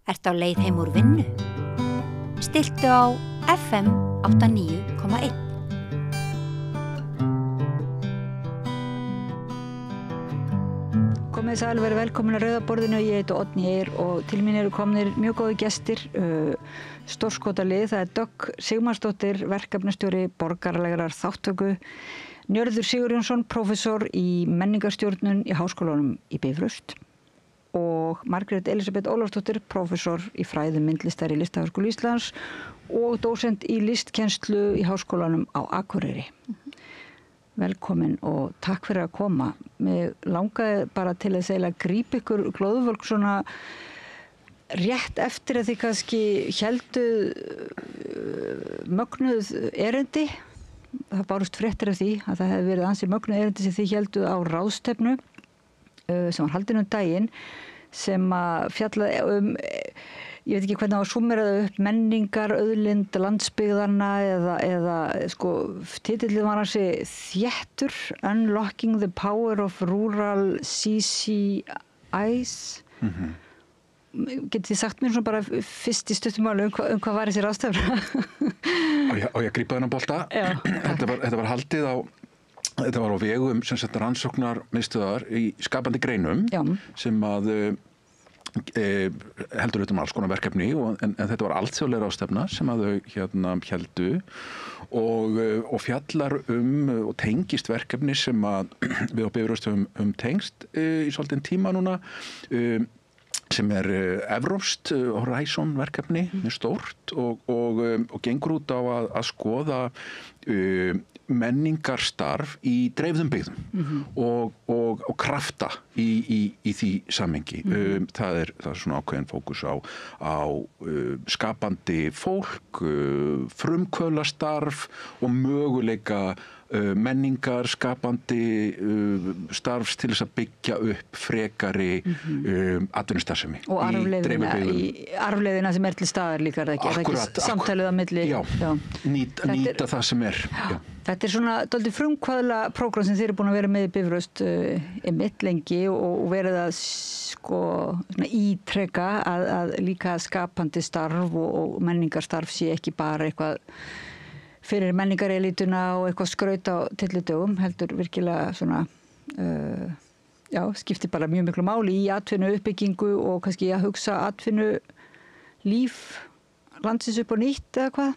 Ertu á leið heim úr vinnu? Stilltu á FM 89,1. Komið sæl, verið velkomin að Rauðaborðinu. Ég heiti Oddný Eir og til mín eru komnir mjög góði gestir. Stórskotalið, það er Dögg Sigmarsdóttir, verkefnastjóri borgaralegrar þáttöku, Njörður Sigurjónsson, prófessor í menningarstjórnun í Háskólanum í Bifröst og Margrét Elísabet Ólafsdóttir, prófessor í fræðum myndlistar í Listaháskóla Íslands og dósent í listkennslu í Háskólanum á Akureyri. Velkomin og takk fyrir að koma. Mér langaði bara til að segja að grípa ykkur glóðvolk svona rétt eftir að þið kannski hélduð mögnuð erindi. Það bárust fréttir af því að það hefði verið ansi mögnuð erindi sem þið hélduð á ráðstefnu sem var haldin daginn sem að fjallaði ég veit ekki hvernig það var súmmerað upp menningar, auðlind, landsbyggðarna eða sko titillinn var hansi þéttur Unlocking the Power of Rural CCIs. Getið þið sagt mér svona bara fyrst í stuttumáli hvað var þessi ráðstefna? Og ég grípa þennan bolta. Þetta var haldið á Þetta var á vegum sem sagt rannsóknarmiðstöðvar í skapandi greinum. Já. Sem að heldur alls konar verkefni en þetta var alþjóðleg ráðstefna sem að þau héldu og fjallar og tengist verkefni sem að við á Bifröst tengst í svolítinn tíma núna sem evrópskt Horizon verkefni, mjög stórt og gengur út á að skoða menningarstarf í dreifðum byggðum og krafta í því samhengi. Það er svona ákveðin fókus á skapandi fólk, frumkvöðlastarf og möguleika menningar, skapandi starfs til þess að byggja upp frekari atvinnustarfsemi og arfleiðina sem til staðar líka er það ekki samtalið á milli nýta það sem Já. Þetta svona dálítið frumkvæðla prógram sem þið eru búin að vera með í Bifröst einmitt lengi og verið að sko ítreka að líka skapandi starf og menningarstarf sé ekki bara eitthvað fyrir menningarelítuna og eitthvað skraut á tyllidögum, heldur virkilega svona skiptir bara mjög miklu máli í atvinnu uppbyggingu og kannski að hugsa atvinnu líf landsins upp á nýtt eða hvað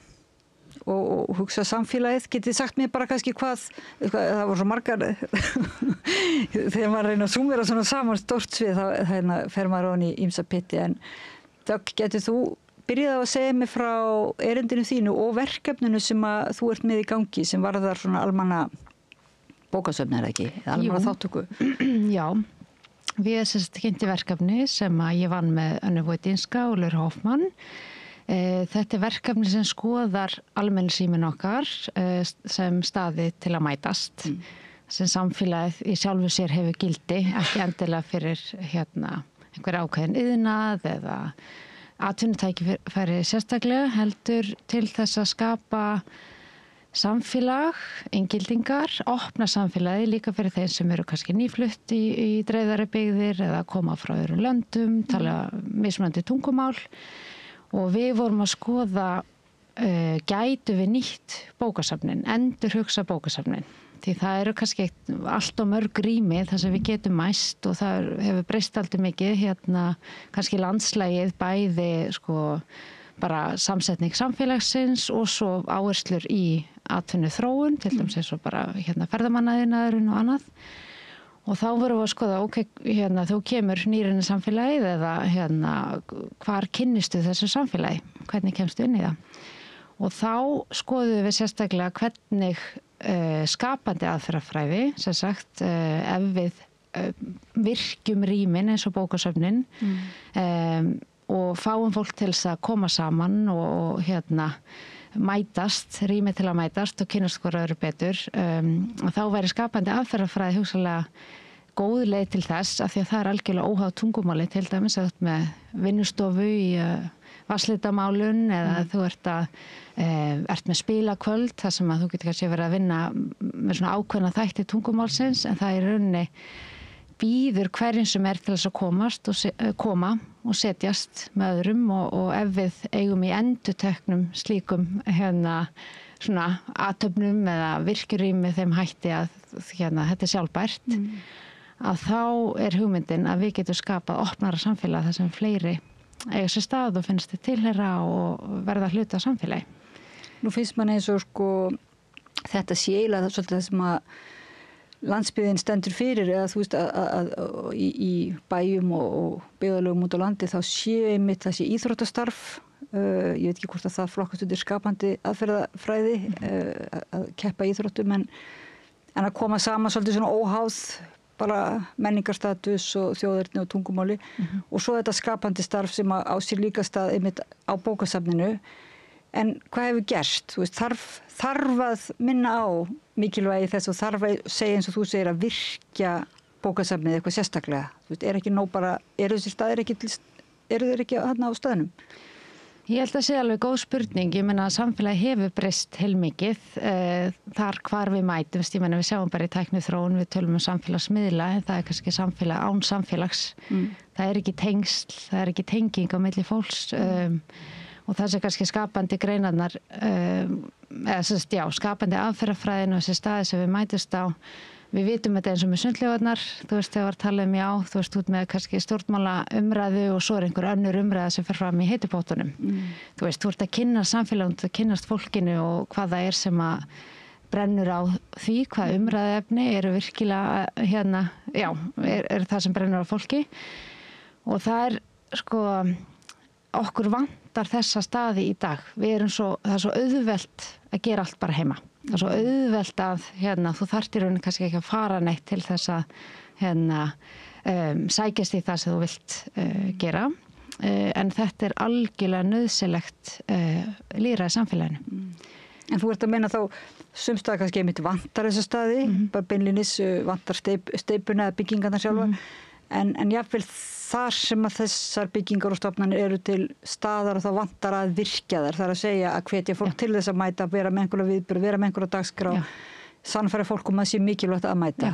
og hugsa samfélagið. Getið sagt mér bara kannski hvað það voru svo margar þegar maður reyna að súmera svona saman stórt svið þá fer maður ofan í ýmsa pytti en Dögg, getur þú byrjaði að segja mig frá erindinu þínu og verkefninu sem að þú ert með í gangi sem varðar svona almanna bókasöfn ekki, almanna þáttöku. Já, við kynnti verkefni sem að ég vann með Önnu Vojtinska og Laur Hoffmann. Þetta er verkefni sem skoðar almenningsíminn okkar sem staði til að mætast sem samfélagið í sjálfu sér hefur gildi, ekki endilega fyrir einhver ákveðin iðnað eða atvinnutækifæri sérstaklega heldur til þess að skapa samfélag, inngildingar, opna samfélagi líka fyrir þeim sem eru kannski nýflutt í dreifðari byggðir eða koma frá öðrum löndum, tala mismunandi tungumál og við vorum að skoða gætu við nýtt bókasafnin, endurhugsa bókasafnin. Því það eru kannski allt og mörg rými þar sem við getum mæst og það hefur breyst aldrei mikið kannski landslægið bæði bara samsetning samfélagsins og svo áherslur í atvinnuþróun, til dæmis eins og bara ferðamannaðinaðurinn og annað. Og þá vorum við að skoða, þú kemur nýrinn í samfélagið eða hvar kynnistu þessu samfélagi, hvernig kemstu inn í það? Og þá skoðum við sérstaklega hvernig skapandi aðferðafræði, sem sagt, ef við virkjum rýmin eins og bókasöfnin og fáum fólk til þess að koma saman og mætast, rými til að mætast og kynnast hvort öðru betur og þá væri skapandi aðferðafræði hugsanlega góð leið til þess af því að það er algjörlega óháð tungumáli til dæmis með vinnustofu í vatnslitamálun eða þú ert með spilakvöld þar sem að þú getur kannski verið að vinna með svona ákveðna þætti tungumálsins en það er rauninni býður hverjum sem til þess að koma og setjast með öðrum og ef við eigum í endurteknum slíkum svona athöfnum eða virkjurými þeim hætti að þetta sjálfbært að þá hugmyndin að við getum skapað opnara samfélag þar sem fleiri eiga sér stað og finnst þið tilheyra og verða hluta af samfélagi. Nú finnst mann eins og þetta sé eiginlega svolítið það sem að landsbyggðin stendur fyrir eða þú veist að í bæjum og byggðarlögum út á landi þá sé einmitt þessi íþróttastarf ég veit ekki hvort að það flokkast undir skapandi aðferðafræði að keppa íþróttum en að koma saman svolítið svona óháð bara menningarstatus og þjóðerni og tungumáli og svo þetta skapandi starf sem á sér líka stað einmitt á bókasafninu en hvað hefur gerst? Þú veist, þarf að minna á mikilvægi þess og þarf að segja eins og þú segir að virkja bókasafnið eitthvað sérstaklega. Þú veist, ekki nóg bara, eru þessir staðir eru þeir ekki þarna á staðnum? Ég held að sé alveg góð spurning. Ég meina að samfélagi hefur breyst heilmikið þar hvar við mætumst. Ég meina við sjáum bara í tækniþróun, við tölum samfélagsmiðla en það kannski samfélag án samfélags. Það ekki tengsl, það ekki tenging á milli fólks og það sem kannski skapandi greinarnar skapandi aðferðafræðin og þessi staði sem við mætust á við vitum þetta eins og með sundlaugarnar þú veist þegar talað þú veist út með kannski stjórnmála umræðu og svo einhver önnur umræða sem fer fram í heitupottunum þú veist, þú ert að kynna samfélaginu þú ert að kynnast fólkinu og hvað það sem að brennur á því hvað umræðuefni eru virkilega er það sem brennur á fólki og það sko okkur vantar þessa staði í dag. Það svo auðvelt að gera allt bara heima. Það svo auðvelt að þú þarft í rauninni kannski ekki að fara neitt til þess að sækjast í það sem þú vilt gera. En þetta algjörlega nauðsynlegt lýðræði samfélaginu. En þú ert að meina þá sumstaðar kannski einmitt vantar þessa staði, bara beinlínis vantar steipuna eða byggingarnar sjálfa. En jafnvel þar sem að þessar byggingar og stofnanir eru til staðar og þá vantar að virkja þær. Það að segja að hvetja fólk til þess að mæta, vera með einhverja viðburð, vera með einhverja dagskrá, sannfæra fólk að sé mikilvægt að mæta.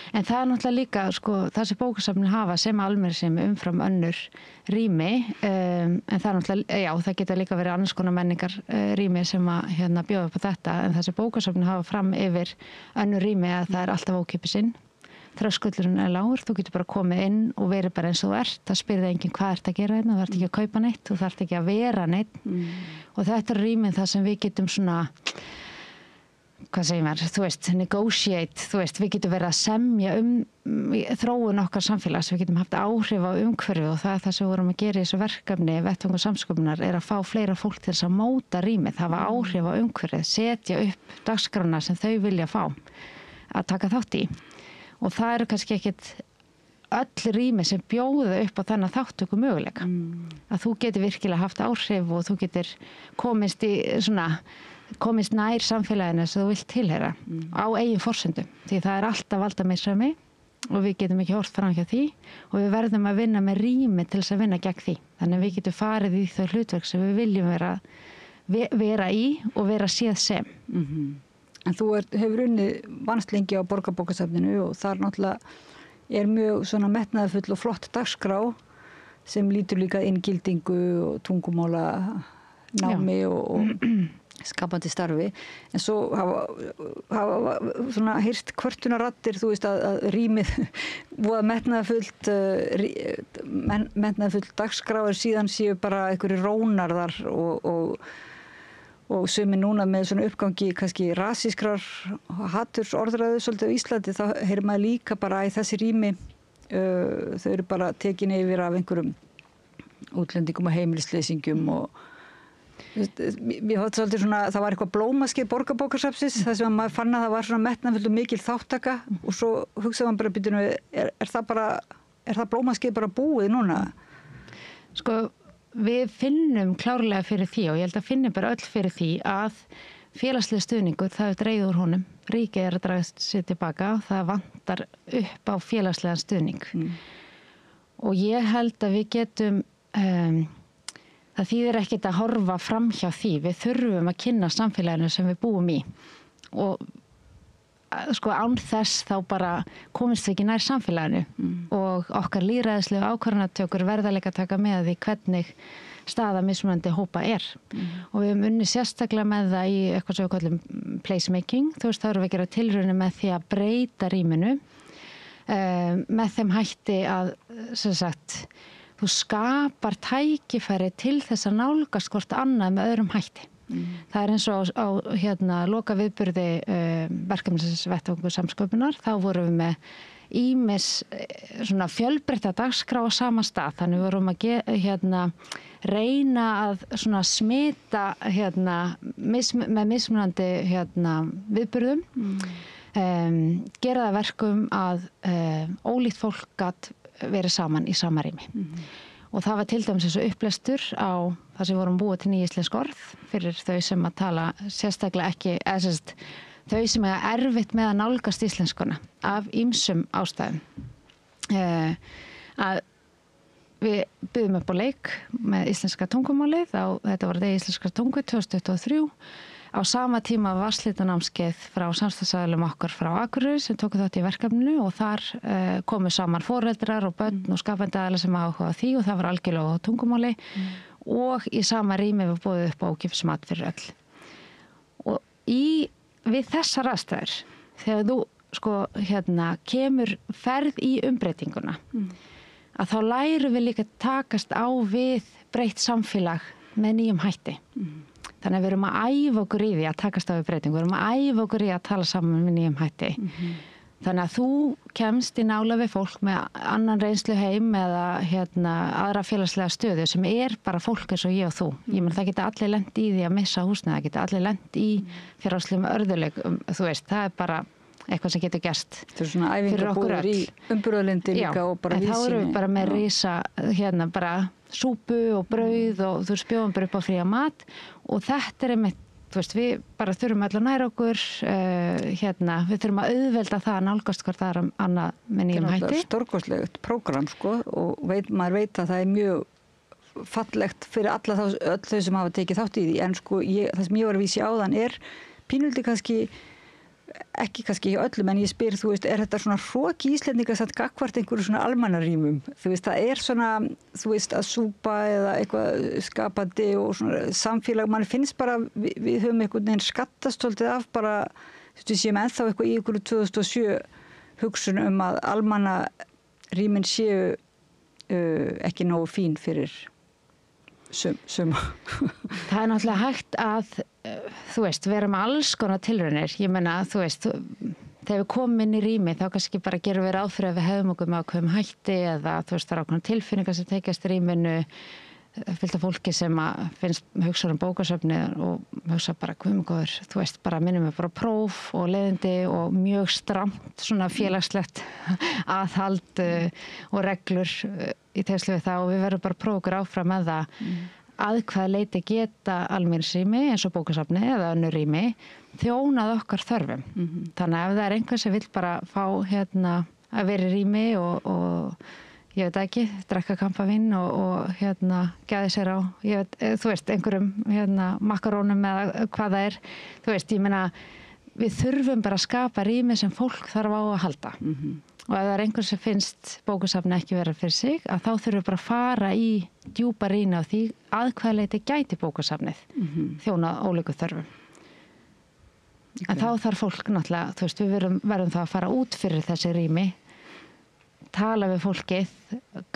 En það náttúrulega líka, það sem bókasafnin hafa sem almenningsrými umfram önnur rými, en það náttúrulega, það geta líka verið annars konar menningar rými sem að bjóða upp á þetta, en það sem bókasafnin hafa fram yfir önnur rými að það alltaf ókeypis inn. Þröskuldurinn lágur, þú getur bara komið inn og verið bara eins og þú ert, það spyrir enginn hvað ert að gera hérna, þú ert ekki að kaupa neitt, þú þarft ekki að vera neitt og þetta rýmið það sem við getum svona, hvað segir maður, þú veist, negotiate, þú veist, við getum verið að semja þróun okkar samfélags, við getum haft áhrif á umhverfið og það sem við vorum að gera í þessu verkefni, vettvangur samsköpunar, að fá fleira fólk til þess að móta rýmið, hafa áhrif á umhverfið, setja upp dagskrána sem þau vilja fá að taka þátt í. Og það eru kannski ekkit öll rými sem bjóða upp á þennan þáttöku möguleika. Að þú getur virkilega haft áhrif og þú getur komist nær samfélaginu sem þú vilt tilheyra á eigin forsendum. Því það alltaf valdamisræmi og við getum ekki horft fram hjá því og við verðum að vinna með rými til þess að vinna gegn því. Þannig að við getum farið í þau hlutverk sem við viljum vera í og vera séð sem. En þú hefur unnið vannst lengi á Borgarbókasafninu og þar náttúrulega mjög svona metnaðarfull og flott dagskrá sem lítur líka inngildingu og tungumála námi og skapandi starfi. En svo hafa svona heyrt kvörtunarraddir, þú veist að rýmið voða metnaðarfull dagskrá síðan séu bara einhverjir rónarðar og sumir núna með svona uppgangi kannski rasískrar hatursorðræðu svolítið á Íslandi, þá heyrir maður líka bara í þessi rými þau eru bara tekin yfir af einhverjum útlendingum og heimilisleysingjum og mér fannst svolítið svona, það var eitthvað blómaskeið Borgarbókasafnsins, það sem maður fann að það var svona metnaðarfull og mikil þáttaka og svo hugsaði maður bara býtinu, er það blómaskeið bara búið núna? Við finnum klárlega fyrir því og ég held að finnum bara öll fyrir því að félagslega stuðningur, það dreigð úr honum. Ríkið að draga sér tilbaka, það vantar upp á félagslega stuðning. Og ég held að við getum, það þýðir ekkert að horfa fram hjá því. Við þurfum að kynna samfélaginu sem við búum í og sko án þess þá bara komist við ekki nær samfélaginu og okkar lýðræðislegu ákvarðanatökur verða líka að taka með því hvernig staða mismunandi hópa og við höfum unnið sérstaklega með það í eitthvað sem við kallum placemaking, þú veist, þá erum við að gera tilraunir með því að breyta rýminu með þeim hætti að sem sagt, þú skapar tækifæri til þess að nálgast hvort annað með öðrum hætti. Það eins og á loka viðburði verkefnisins vettvangur samsköpunar, þá vorum við með ýmis svona fjölbreytta dagskrá á sama stað, þannig við vorum að reyna að svona smita með mismunandi viðburðum, gera það verkum að ólíkt fólk gat verið saman í sama rými. Og það var til dæmis þessu upplestur á það sem vorum búið til nýíslensk orð fyrir þau sem að tala sérstaklega ekki, þau sem er erfitt með að nálgast íslenskuna af ýmsum ástæðum. Að við byggðum upp á leik með íslenska tungumálið, þetta var degi íslenska tungu 2023. Á sama tíma var slitanámskeið frá samstagsaðilum okkar frá Akureyri sem tóku þátt í verkefninu og þar komu saman foreldrar og börn og skapandi aðilar sem áhuga því og það var algjörlega á tungumáli og í sama rými við boðið upp á ókeypis mat fyrir öll. Og við þessar aðstæður, þegar þú kemur ferð í umbreytinguna, að þá lærum við líka takast á við breytt samfélag með nýjum hætti. Þannig að við erum að æfa okkur í því að takast á við breytingu, við erum að æfa okkur í að tala saman með nýjum hætti. Þannig að þú kemst í nála við fólk með annan reynslu heim eða aðra félagslega stöðu sem bara fólk eins og ég og þú. Ég menn það geta allir lent í því að missa húsnæði, það geta allir lent í félagslegum örðuleik, þú veist, það bara eitthvað sem getur gerst. Það svona æfingabúður í umburðarlyndi líka og bara víðsýni. En þá erum við bara með risa bara súpu og brauð og þú spjóðum bara upp á fría mat og þetta einmitt, þú veist, við bara þurfum öll að næra okkur, við þurfum að auðvelda það að nálgast hvort það annað með nýjum hætti. Það er stórkostlegt prógram og maður veit að það er mjög fallegt fyrir öll þau sem hafa tekið þátt í því, en það sem ég var að vísi áðan pínuldi ekki kannski öllum, en ég spyr, þú veist, er þetta svona hroki Íslendinga satt gagnvart einhverju svona almannarýmum? Þú veist, það er svona, þú veist, að súpa eða eitthvað skapandi og svona samfélag, mann finnst bara, við höfum einhvern veginn skattast svolítið af bara, þú veist, við séum ennþá eitthvað í einhverju 2007 hugsun að almannarýmin séu ekki nógu fín fyrir suma. Það er náttúrulega hægt að, þú veist, vera með alls konar tilraunir. Ég meina, þú veist, þegar við komum inn í rými þá kannski bara gerum við ráð fyrir að við hefum okkur með ákveðum hætti eða þú veist, það er ákveðnar tilfinningar sem tekjast rýminu, fylgt af fólki sem finnst hugsa bókasöfni og hugsa bara guðmugóður, þú veist, bara minnum við bara próf og leiðindi og mjög stramt svona félagslegt aðhald og reglur í tengslu við það og við verðum bara að prófa okkur áfram með það að hvaða leyti geta almenningsrými eins og bókasafni eða önnur rými þjónað okkar þörfum. Þannig að ef það er einhver sem vill bara fá að vera í rými og ég veit ekki, drekka kampavín og gæði sér á, þú veist, einhverjum makarónum eða hvað það er. Þú veist, ég meina, við þurfum bara að skapa rými sem fólk þarf á að halda. Og ef það er einhver sem finnst bókasafni ekki vera fyrir sig, að þá þurfum við bara að fara í djúpa rýni á því að hvaða leyti gæti bókasafnið þjónað ólíku þörfum. En þá þarf fólk náttúrulega, þú veist, við verðum það að fara út fyrir þessi rými, tala við fólkið,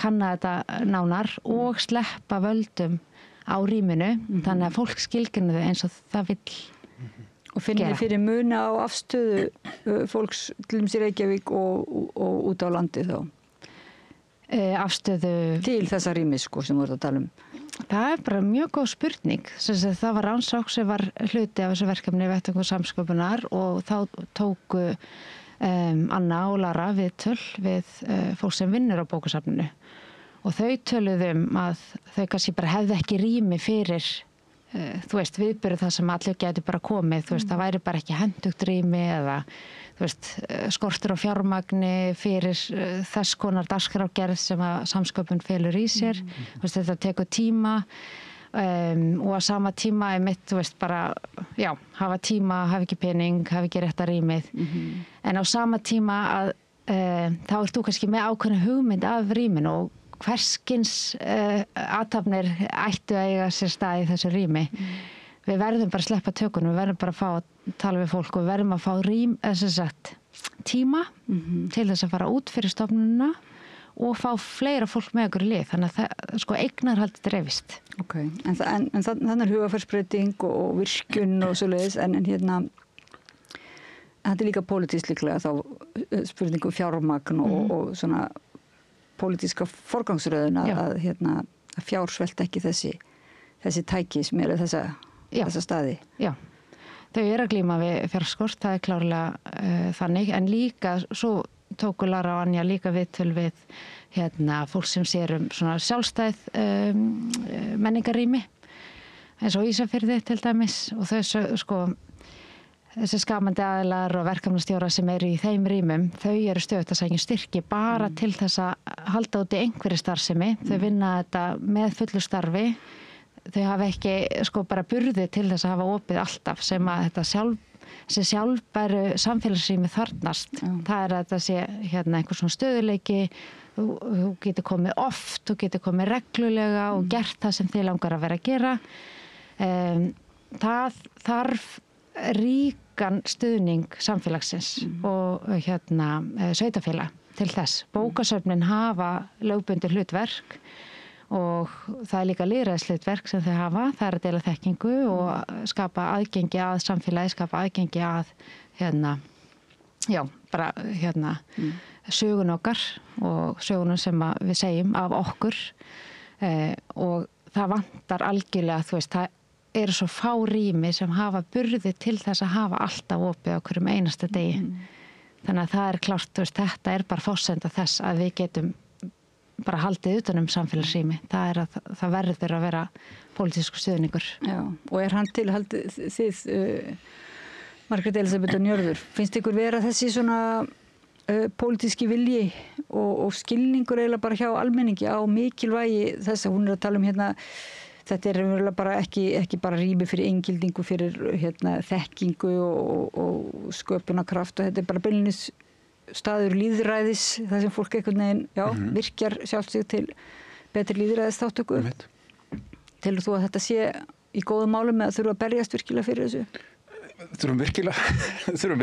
kanna þetta nánar og sleppa völdum á rýminu, þannig að fólk skilgreini þau eins og það vill. Og finnir þið fyrir muna á afstöðu fólks til dæmis í Reykjavík og út á landi þá? Afstöðu til þessa rýmis sem þú ert að tala um. Það er bara mjög góð spurning. Það var rannsókn sem var hluti af þessu verkefni vettvangur samsköpunar og þá tóku Anna og Lara viðtöl við fólk sem vinnur á bókasafninu og þau töluðum að þau kannski bara hefði ekki rými fyrir þú veist, viðburð það sem allir getur bara komið, þú veist, það væri bara ekki hentugt rými eða, þú veist, skortur á fjármagni fyrir þess konar dagskrárgerð sem að samsköpun felur í sér, þú veist, þetta tekur tíma og á sama tíma mitt, þú veist, bara, já, hafa tíma, hafa ekki pening, hafa ekki rétta rýmið. En á sama tíma að þá ert þú kannski með ákveðna hugmynd af rýminu og hverskins athafnir ættu að eiga sér stað í þessu rými. Við verðum bara að sleppa tökunum, við verðum bara að fá að tala við fólk og við verðum að fá tíma til þess að fara út fyrir stofnunina og fá fleira fólk með okkur í lið, þannig að það, sko, eignarhald dreifist. Ok, en þannig hugarfarsbreyting og virkun og svoleiðis, en hérna, þetta er líka pólitískt líklega þá spurningu fjármagn og svona pólitíska forgangsröðun að fjársvelta ekki þessi tæki sem eru þessa staði. Já, þau eru að glíma við fjárskort, það er klárlega þannig, en líka svo tóku Lara og Anja líka viðtöl við fólk sem sér svona sjálfstæð menningarrými eins og Ísafirði til dæmis og þau sko þessi skapandi aðilar og verkefnastjóra sem eru í þeim rýmum, þau eru stöðugt að sækja styrki bara til þess að halda út í einhverju starfsemi, þau vinna þetta með fullu starfi, þau hafa ekki sko bara burði til þess að hafa opið alltaf sem að þetta sjálfbæru samfélagsrými þarfnast. Það er að þetta sé einhver svona stöðuleiki, þú getur komið oft, þú getur komið reglulega og gert það sem þið langar að vera að gera. Það þarf ríkan stuðning samfélagsins og sveitarfélag til þess. Bókasöfnin hafa lögbundið hlutverk og það er líka lýðræðishlutverk sem þau hafa, það er að deila þekkingu og skapa aðgengi að samfélagi, skapa aðgengi að sögun okkar og sögunum sem við segjum af okkur og það vantar algjörlega, þú veist, það eru svo fá rými sem hafa burði til þess að hafa alltaf opið á hverjum einasta degi. Þannig að það er klárt, þú veist, þetta er bara forsenda þess að við getum bara haldið utan samfélagsrými. Það er að það verður að vera pólitískur stuðningur. Já, og er hann til haldið þið, Margrét Elisabeth og Njörður, finnst ykkur vera þessi svona pólitíski vilji og skilningur eiginlega bara hjá almenningi á mikilvægi þess að hún er að tala um þetta er bara ekki bara rými fyrir inngildingu, fyrir þekkingu og sköpunarkraft og þetta er bara beinlínis staður lýðræðis, það sem fólk einhvern veginn, virkjar sjálft sig til betri lýðræðis þáttöku. Telur þú að þetta sé í góðum málum með að þurfa að berjast virkilega fyrir þessu? Þurfum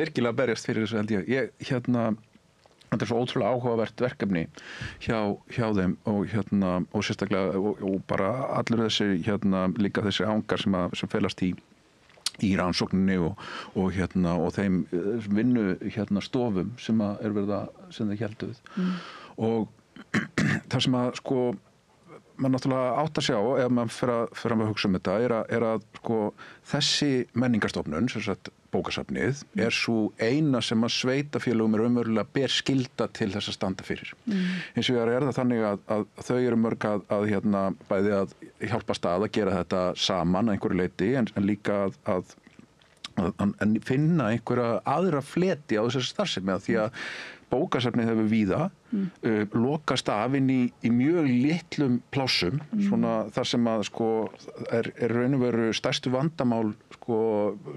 virkilega að berjast fyrir þessu, held ég. Þetta er svo ótrúlega áhugavert verkefni hjá þeim og sérstaklega og bara allur þessi líka þessi ángar sem felast í rannsókninni og þeim vinnu stofum sem er verið sem þeir hélduð. Og það sem að sko maður náttúrulega átt að sjá ef maður fer að hugsa um þetta er að sko þessi menningarstofnun, sem sagt bókasafnið, er svo eina sem að sveitarfélögum raunverulega ber skylda til þess að standa fyrir. Hins vegar er það þannig að þau eru mörg að bæði að hjálpast að gera þetta saman að einhverju leyti en líka að finna einhverja aðra fleti á þessari starfsemi því að bókasafnið hefur víða lokast af inn í mjög litlum plássum, svona þar sem að sko er raun og veru stærstu vandamál sko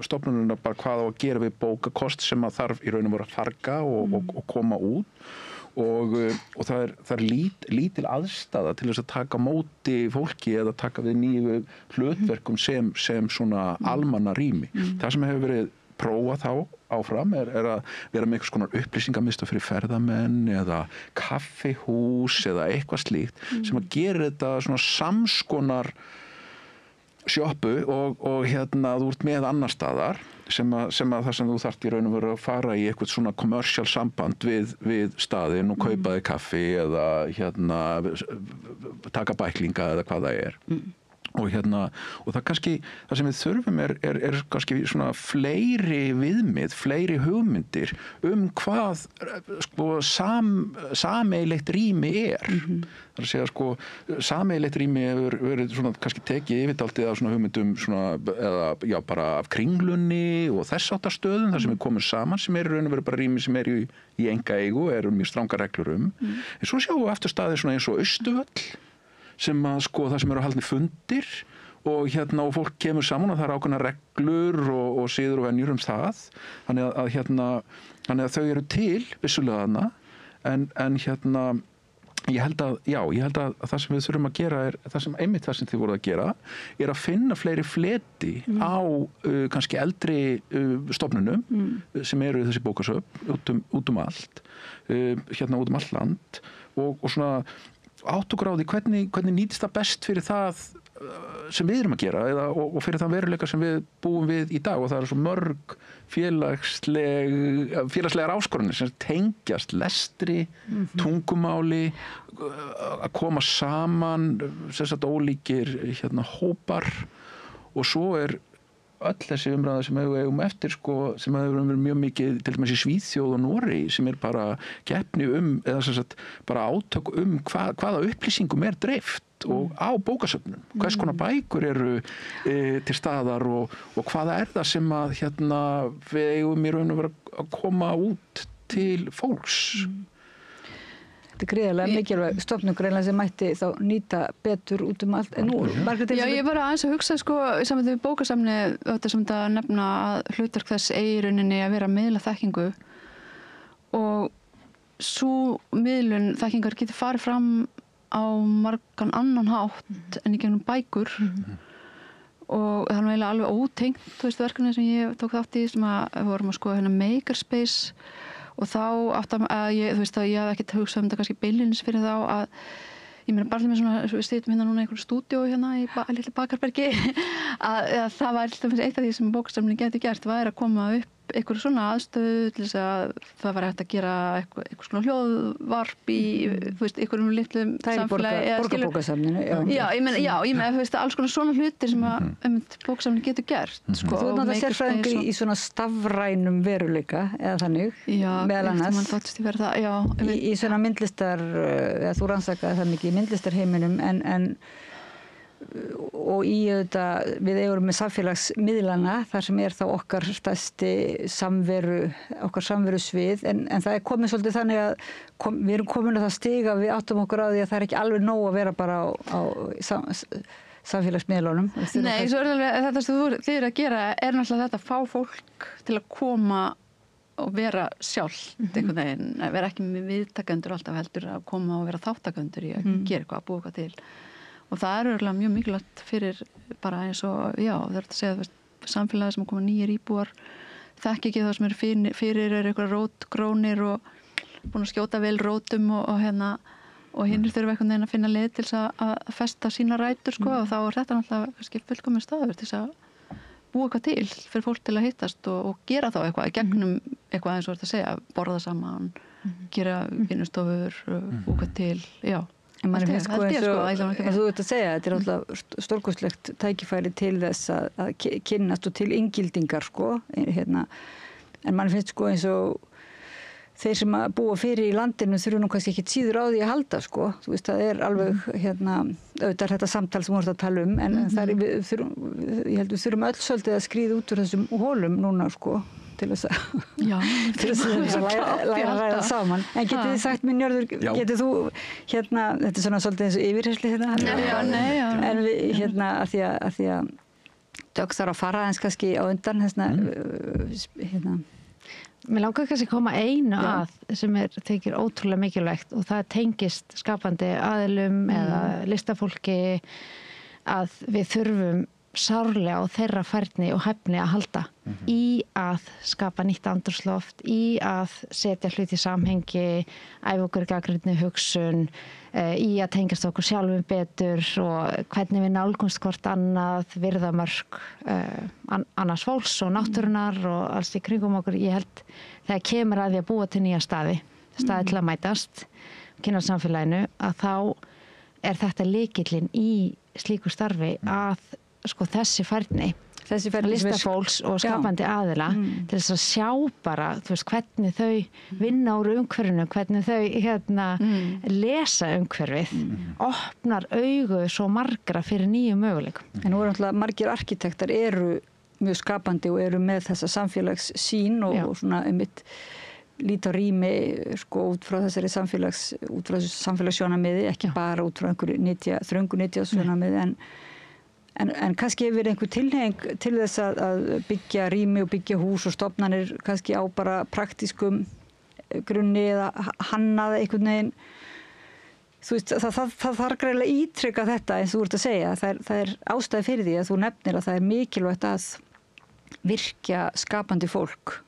stofnunina bara hvað á að gera við bókakost sem að þarf í raun og veru að farga og koma út og það er lítil aðstaða til þess að taka móti fólki eða taka við nýju hlutverkum sem svona almanna rými. Það sem hefur verið prófa þá áfram er að vera með einhvers konar upplýsingamiðstöð fyrir ferðamenn eða kaffihús eða eitthvað slíkt sem að gera þetta svona samskonar sjoppu og þú ert með annar staðar sem að það sem þú þarft í raun og veru að fara í eitthvað svona commercial samband við staðinn og kaupa þig kaffi eða taka bæklinga eða hvað það er. Og það kannski, það sem við þurfum er kannski svona fleiri viðmið, fleiri hugmyndir hvað sko sameiginlegt rými er. Það er að segja sko sameiginlegt rými hefur verið svona kannski tekið yfirtaldið af svona hugmyndum svona eða bara af Kringlunni og þess áttar stöðum þar sem við komum saman sem raun og veru bara rými sem í einkaeigu og mjög strangar reglur En svo sjáum við aftur staðir svona eins og Austurvöll sem að sko það sem eru haldnir fundir og fólk kemur saman og það er ákveðna reglur og siður og venjur það. Þannig að þau eru til vissulega þarna, en ég held að það sem við þurfum að gera það sem þið voruð að gera að finna fleiri fleti á kannski eldri stofnunum sem eru þessi bókasöfn út allt út allt land og svona átt okkur á því hvernig nýtist það best fyrir það sem við erum að gera og fyrir þann veruleika sem við búum við í dag og það eru svo mörg félagslegar áskoranir sem tengjast lestri, tungumáli, að koma saman ólíkir hópar og svo öll þessi umræða sem við eigum eftir sem hefur verið mjög mikið til dæmis í Svíþjóð og Noregi sem bara keppni eða bara átök hvaða upplýsingum dreift og á bókasöfnum, hvers konar bækur eru til staðar og hvaða það sem að við eigum í raun og vera að koma út til fólks. Þetta gríðarlega mikilvæg stofnun greinlega sem mætti þá nýta betur út allt. En nú, Margrét, Já, ég bara aðeins að hugsa í sambandi við bókasafni þetta sem þetta nefna að hlutverk þess eigi í rauninni að vera að miðla þekkingu og sú miðlun þekkingar getur farið fram á margan annan hátt en í gegnum bækur og það er eiginlega alveg ótengt verkefni sem ég tók þátt í sem að við vorum að skoða Makerspace og þá ég hafði ekkert hugsað þetta kannski beinlínis fyrir þá að ég meina bara með svona, við stýtum núna í einhverju stúdíó í litlu Bakarbergi að það var eitt af því sem bókasafnið geti gert væri að koma upp einhverju svona aðstöðu til þess að það var hægt að gera eitthvað svona hljóðvarp í einhverjum litlum samfélagi Borgarbókasafninu ég meina alls konar svona hlutir sem að bókasafnið getur gert Þú náttúrulega sérfræðingur í svona stafrænum veruleika eða þannig meðal annars í svona myndlistar eða þú rannsakaði það mikið í myndlistarheiminum en og við eigum með samfélagsmiðlana þar sem þá okkar stærsti samverusvið en það komið svolítið þannig að við erum komin að það stiga við áttum okkur á því að það ekki alveg nóg að vera bara á samfélagsmiðlunum. Nei, svo þetta sem þið eru að gera náttúrulega þetta að fá fólk til að koma og vera sjálft einhvern veginn, að vera ekki með viðtakendur alltaf heldur að koma og vera þáttakendur í að gera eitthvað, að búa eitthvað til. Og það örgulega mjög mikilvægt fyrir bara eins og, það að segja samfélagi sem koma nýjir íbúar þekki ekki það sem eru fyrir eitthvað rótgrónir og búin að skjóta vel rótum og hinnir þurfa einhvern veginn að finna leið til þess að festa sína rætur og þá þetta náttúrulega kannski fullkomin staður til þess að búa eitthvað til fyrir fólk til að hittast og gera þá eitthvað gegnum eitthvað eins og þetta að segja, borða saman, gera vinnustofur, búa eitthvað til, En mann finnst eins og þú ert að segja, þetta alltaf stórkostlegt tækifæri til þess að kynnast og til inngildingar, En mann finnst eins og þeir sem að búa fyrir í landinu þurfa nú kannski ekki síður á því að halda, Þú veist, það alveg, auðvitað þetta samtal sem voru að tala en það ég held við þurfum öll svolítið að skríða út úr þessum hólum núna, til þess að læra að ræða saman. En getið þið sagt mér, Njörður, getið þú, þetta er svona svolítið eins og yfirhersli en að því að Dögg þarf að fara eins kannski á undan Mér langar kannski að koma einu sem þykir ótrúlega mikilvægt og það tengist skapandi aðilum eða listafólki að við þurfum sárlega á þeirra færni og hæfni að halda í að skapa nýtt andrúmsloft, í að setja hluti í samhengi, æfa okkur gagnrýni hugsun, í að tengjast okkur sjálfum betur og hvernig við nálgumst hvort annað, virðamörk annars fólks og náttúrunar og alls í kringum okkur. Ég held þegar kemur að því að búa til nýja staði til að mætast, kynna samfélaginu, að þá þetta lykillinn í slíku starfi að þessi færni listafólks og skapandi aðila til þess að sjá bara hvernig þau vinna úr umhverfinu, hvernig þau lesa umhverfið, opnar augu svo margra fyrir nýjum möguleikum. En nú náttúrulega margir arkitektar eru mjög skapandi og eru með þessa samfélagssýn og svona líta á rými út frá þessari samfélagssjónarmiði, ekki bara út frá einhverju þröngu nytjasjónarmiði En kannski hefur einhver tilheng til þess að byggja rými og byggja hús og stofnanir kannski á bara praktískum grunni eða hannað einhvern veginn. Þú veist, það þarf greiðlega ítrykka þetta eins og þú ert að segja. Það ástæði fyrir því að þú nefnir að það mikilvægt að virkja skapandi fólk.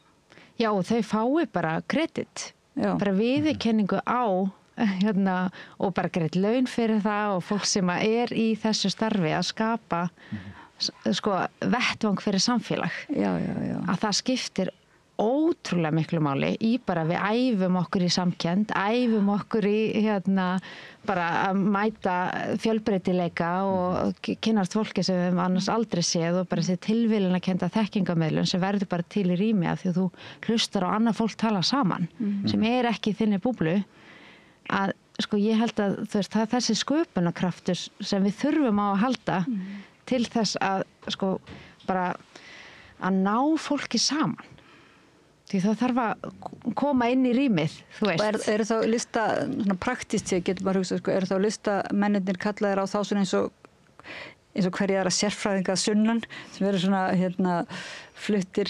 Já, og þau fái bara kredit, bara viðurkenningu á og bara greitt laun fyrir það og fólk sem í þessu starfi að skapa vettvang fyrir samfélag. Já. Að það skiptir ótrúlega miklu máli í bara við æfum okkur í samkennd, æfum okkur í bara að mæta fjölbreytileika og kynnast fólki sem við annars aldrei séð og bara þessi tilviljun að kenda þekkingameðlun sem verður bara til í rými af því að þú hlustar á annað fólk tala saman sem ekki í þinni búblu að ég held að það er þessi sköpunarkraftur sem við þurfum á að halda til þess að bara að ná fólki saman. Því það þarf að koma inn í rýmið, þú veist. Og eru þá lista, svona praktískt sér, getur maður hugsað, eru þá listamennirnir kallaðir á þá svona eins og hverja sérfræðinga sunnan sem eru svona fluttir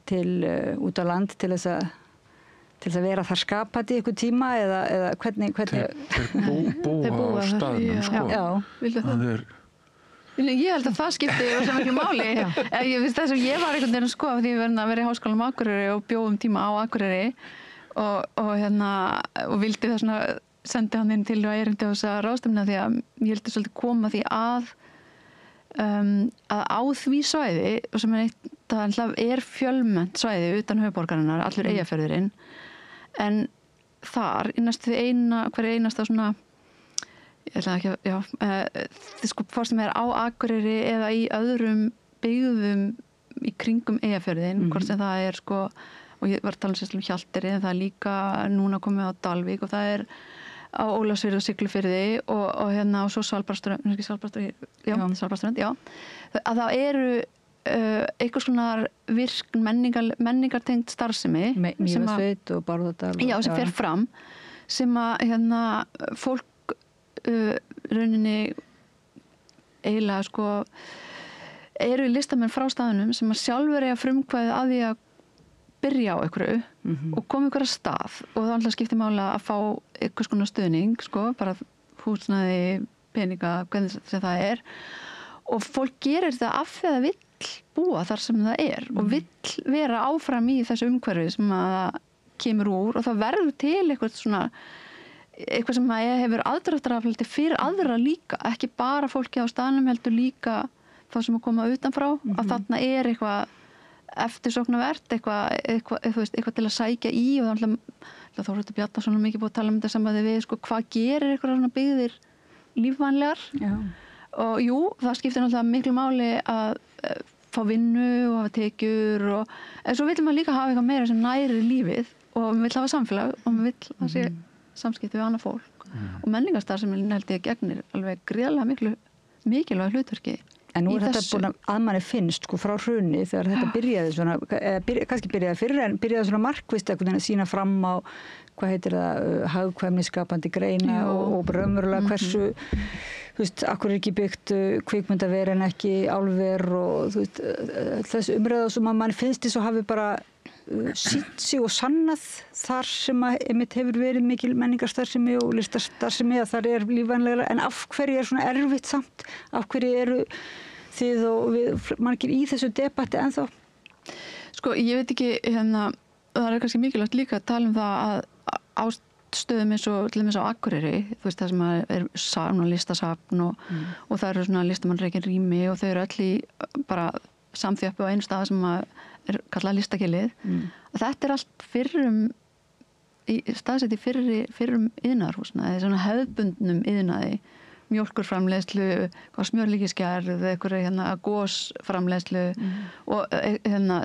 til út á land til þess að vera þar skapandi einhvern tíma eða hvernig Þeir búa á staðnum, Já. Það er Ég held að það skipti svo miklu máli. Ég finnst þess að ég var einhvern veginn því ég verði að vera í Háskólanum á Akureyri og bjó tíma á Akureyri og vildi það svona sendi hann inn til og erindi á þessa ráðstefnu því að ég vildi svolítið koma því að á því svæði og sem það fjölmennt svæði utan höfuðborgarinnar, allur Eyjafjörðurinn en þar í næstu hverju einasta svona ég ætla ekki að hvort sem á Akureyri eða í öðrum byggðum í kringum Eyjafjörðin, hvort sem það og ég var að tala um Hjalteyri en það er líka núna komið á Dalvík og það er á Ólafsfirði og Siglufirði og svo Svalbarðsströnd, að það eru eitthvað svona virk menningartengd starfsemi Mývatnssveit og Bárðardal sem fer fram sem að fólk rauninni eiginlega eru listamenn frá staðunum sem að sjálfur eiga frumkvæðið að því að byrja á einhverju og koma einhverja stað og það alltaf skiptir máli að fá einhvers konar stuðning bara húsnæði, peninga, hvernig sem það er og fólk gerir þetta af því að það vill búa þar sem það og vill vera áfram í þessu umhverfi sem að það kemur úr og það verður til eitthvað sem hefur aðdráttarafliti fyrir aðra líka, ekki bara fólki á staðnum heldur líka þá sem að koma utanfrá, að þarna eitthvað eftirsóknarvert, eitthvað til að sækja í og þá Þórhildur Bjarnason mikið búið að tala um þetta sambandi við hvað gerir eitthvað svona byggðir lífvænlegar og jú, það skiptir náttúrulega miklu máli að fá vinnu og hafa tekjur en svo vill maður líka hafa eitthvað meira sem nærir lífið og maður vill hafa samfélag og maður vill að sé samskipti við annað fólk og menningarstarfsemi held ég gegnir alveg gríðarlega mikilvæg hlutverki. En nú þetta búin að manni finnst frá hruni þegar þetta byrjaði svona, kannski byrjaði fyrir en byrjaði svona markvisst að sína fram á hvað heitir það, hagkvæmnisskapandi greina og raunverulega hversu, þú veist, akkur ekki byggt kvikmyndaver en ekki álver og þú veist, þessu umræða sem að manni finnst þess að hafi bara sýnt sig og sannað þar sem að einmitt hefur verið mikil menningarstarfsemi og listastarfsemi að þar lífvænlega en af hverju svona erfitt samt af hverju eru þið og við margir í þessu debatti ennþá? Ég veit ekki það er kannski mikilvægt líka að tala um það að á stöðum eins og til dæmis á Akureyri, þú veist það sem er safn og listasafn og það eru svona listamannreikin rými og þau eru öll í bara samþjöppu á einu stað sem er kallað listakilið. Þetta er allt staðsett í fyrrum iðnaðarhúsnæði, svona hefðbundnum iðnaði, mjólkurframleiðslu, smjörlíkisgerð, einhverja gósframleiðslu og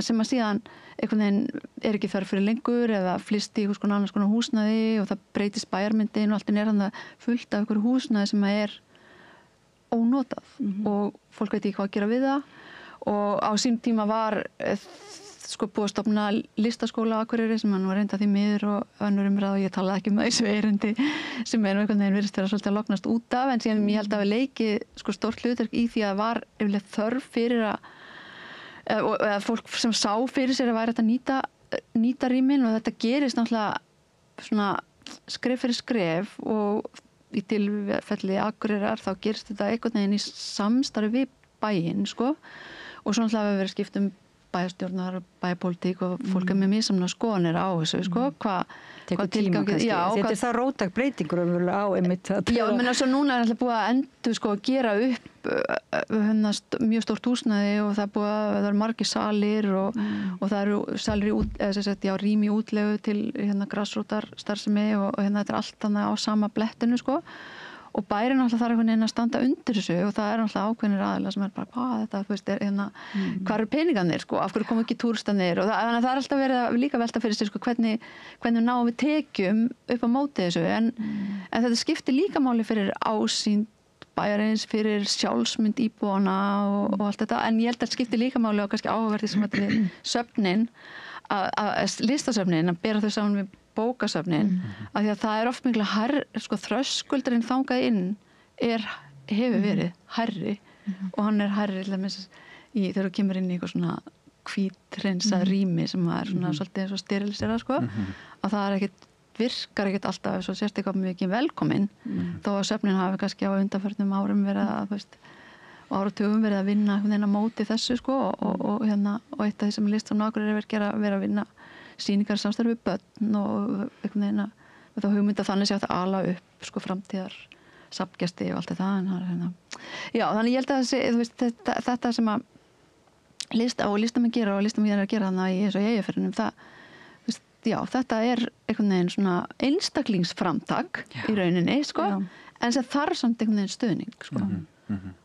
sem að síðan einhvern veginn ekki þörf fyrir lengur eða flyst í annars konar húsnæði og það breytist bæjarmyndin og allt er fullt af einhverju húsnæði sem er ónotað og fólk veit ekki hvað að gera við það og á sínum tíma var sko búið að stofna listaskóla á Akureyri sem hann var reynda því miður og önnur umræð og ég talaði ekki um þessu erindi sem einhvern veginn virðist vera svolítið að lognast út af, en síðan ég held að við leikið sko stórt hlutverk í því að var yfirleitt þörf fyrir eða fólk sem sá fyrir sér að væri þetta nýta rýmin, og þetta gerist náttúrulega svona skref fyrir skref, og í tilfelli Akureyrar þá gerist þetta einhvern veginn í samstarfi við bæinn sko, og svo náttúrulega hefur verið skipt bæjarstjórnar, bæjarpólitík og fólk með missamna skoðanir á þessu sko, hvað tilgangi, þetta það róttæk breytingur á einmitt þetta. Já, menn svo núna alltaf búið að endur sko að gera upp mjög stórt húsnæði, og það eru margir salir og það eru salir rými í útlegu til grassrótar starfsemi, og þetta er allt þannig á sama blettinu sko. Og bærinn alltaf þarf einhvern veginn að standa undir þessu, og það er alltaf ákveðnir aðilar sem er bara, þetta, þú veist, hvað eru peningarnir, sko, af hverju kom ekki túristanir, og þannig að það er alltaf verið að líka velta fyrir sér, sko, hvernig náum við tekjum upp á móti þessu, en þetta skiptir líka máli fyrir ásýnd bæjarins, fyrir sjálfsmynd íbúana og allt þetta, en ég held að skiptir líka máli og kannski áhugaverði sem þetta við söfnin, að listasöfnin, að bera þau saman við bókasöfnin, af því að það er oft mikla sko þröskuldurinn þangað inn hefur verið hærri, og hann er hærri þegar þú kemur inn í eitthvað svona hvítrensað rými sem er svona svolítið eins og sterilisera sko, að það virkar ekkert alltaf svo sérst eitthvað mikið velkomin, þó að söfnin hafi kannski á undanförnum árum verið að og áratugum verið að vinna á móti þessu sko, og eitt af því sem Listasafn Akureyrar er verið að vinna sýningar samstarfi börn og einhvern veginn að þá hugmynda þannig sé að það ala upp sko framtíðar safngesti og allt þetta, já, þannig ég held að þetta sem að listamenn gera og listamenn er að gera þannig í eins og Eyjafirðinum, já, þetta er einhvern veginn svona einstaklingsframtak í rauninni sko, en sem þarf samt einhvern veginn stuðning sko.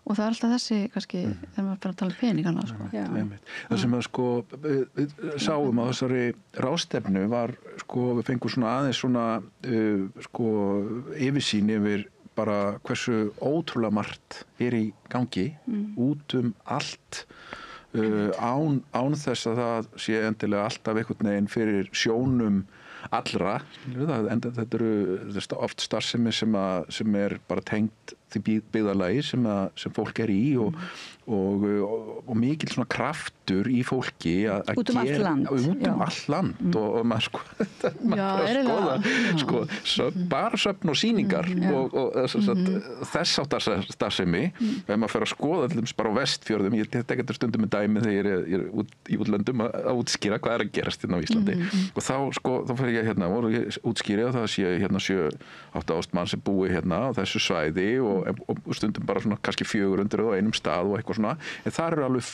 Og það er alltaf þessi kannski þegar maður fyrir að tala um peningana sko. Það sem að sko við sáum á þessari ráðstefnu var sko, við fengum svona aðeins svona sko yfirsýn yfir bara hversu ótrúlega margt er í gangi út allt án þess að það sé endilega alltaf einhvern veginn fyrir sjónum allra, þetta eru oft starfsemi sem er bara tengt því byggðarlagi sem fólk er í og mikil svona kraftur í fólki að út allt land, allt land og maður sko bara söfn og sýningar og þess áttar starfsemi ef maður fer að skoða til dæmis bara á Vestfjörðum, ég tek þetta stundum með dæmi þegar ég er í útlöndum að útskýra hvað er að gerast hérna á Íslandi og þá fer ég hérna og útskýri og það sé hérna 7-8 ástmann sem búi hérna á þessu svæði og stundum bara svona kannski 400 á einum stað og eitthvað svona, en það eru alveg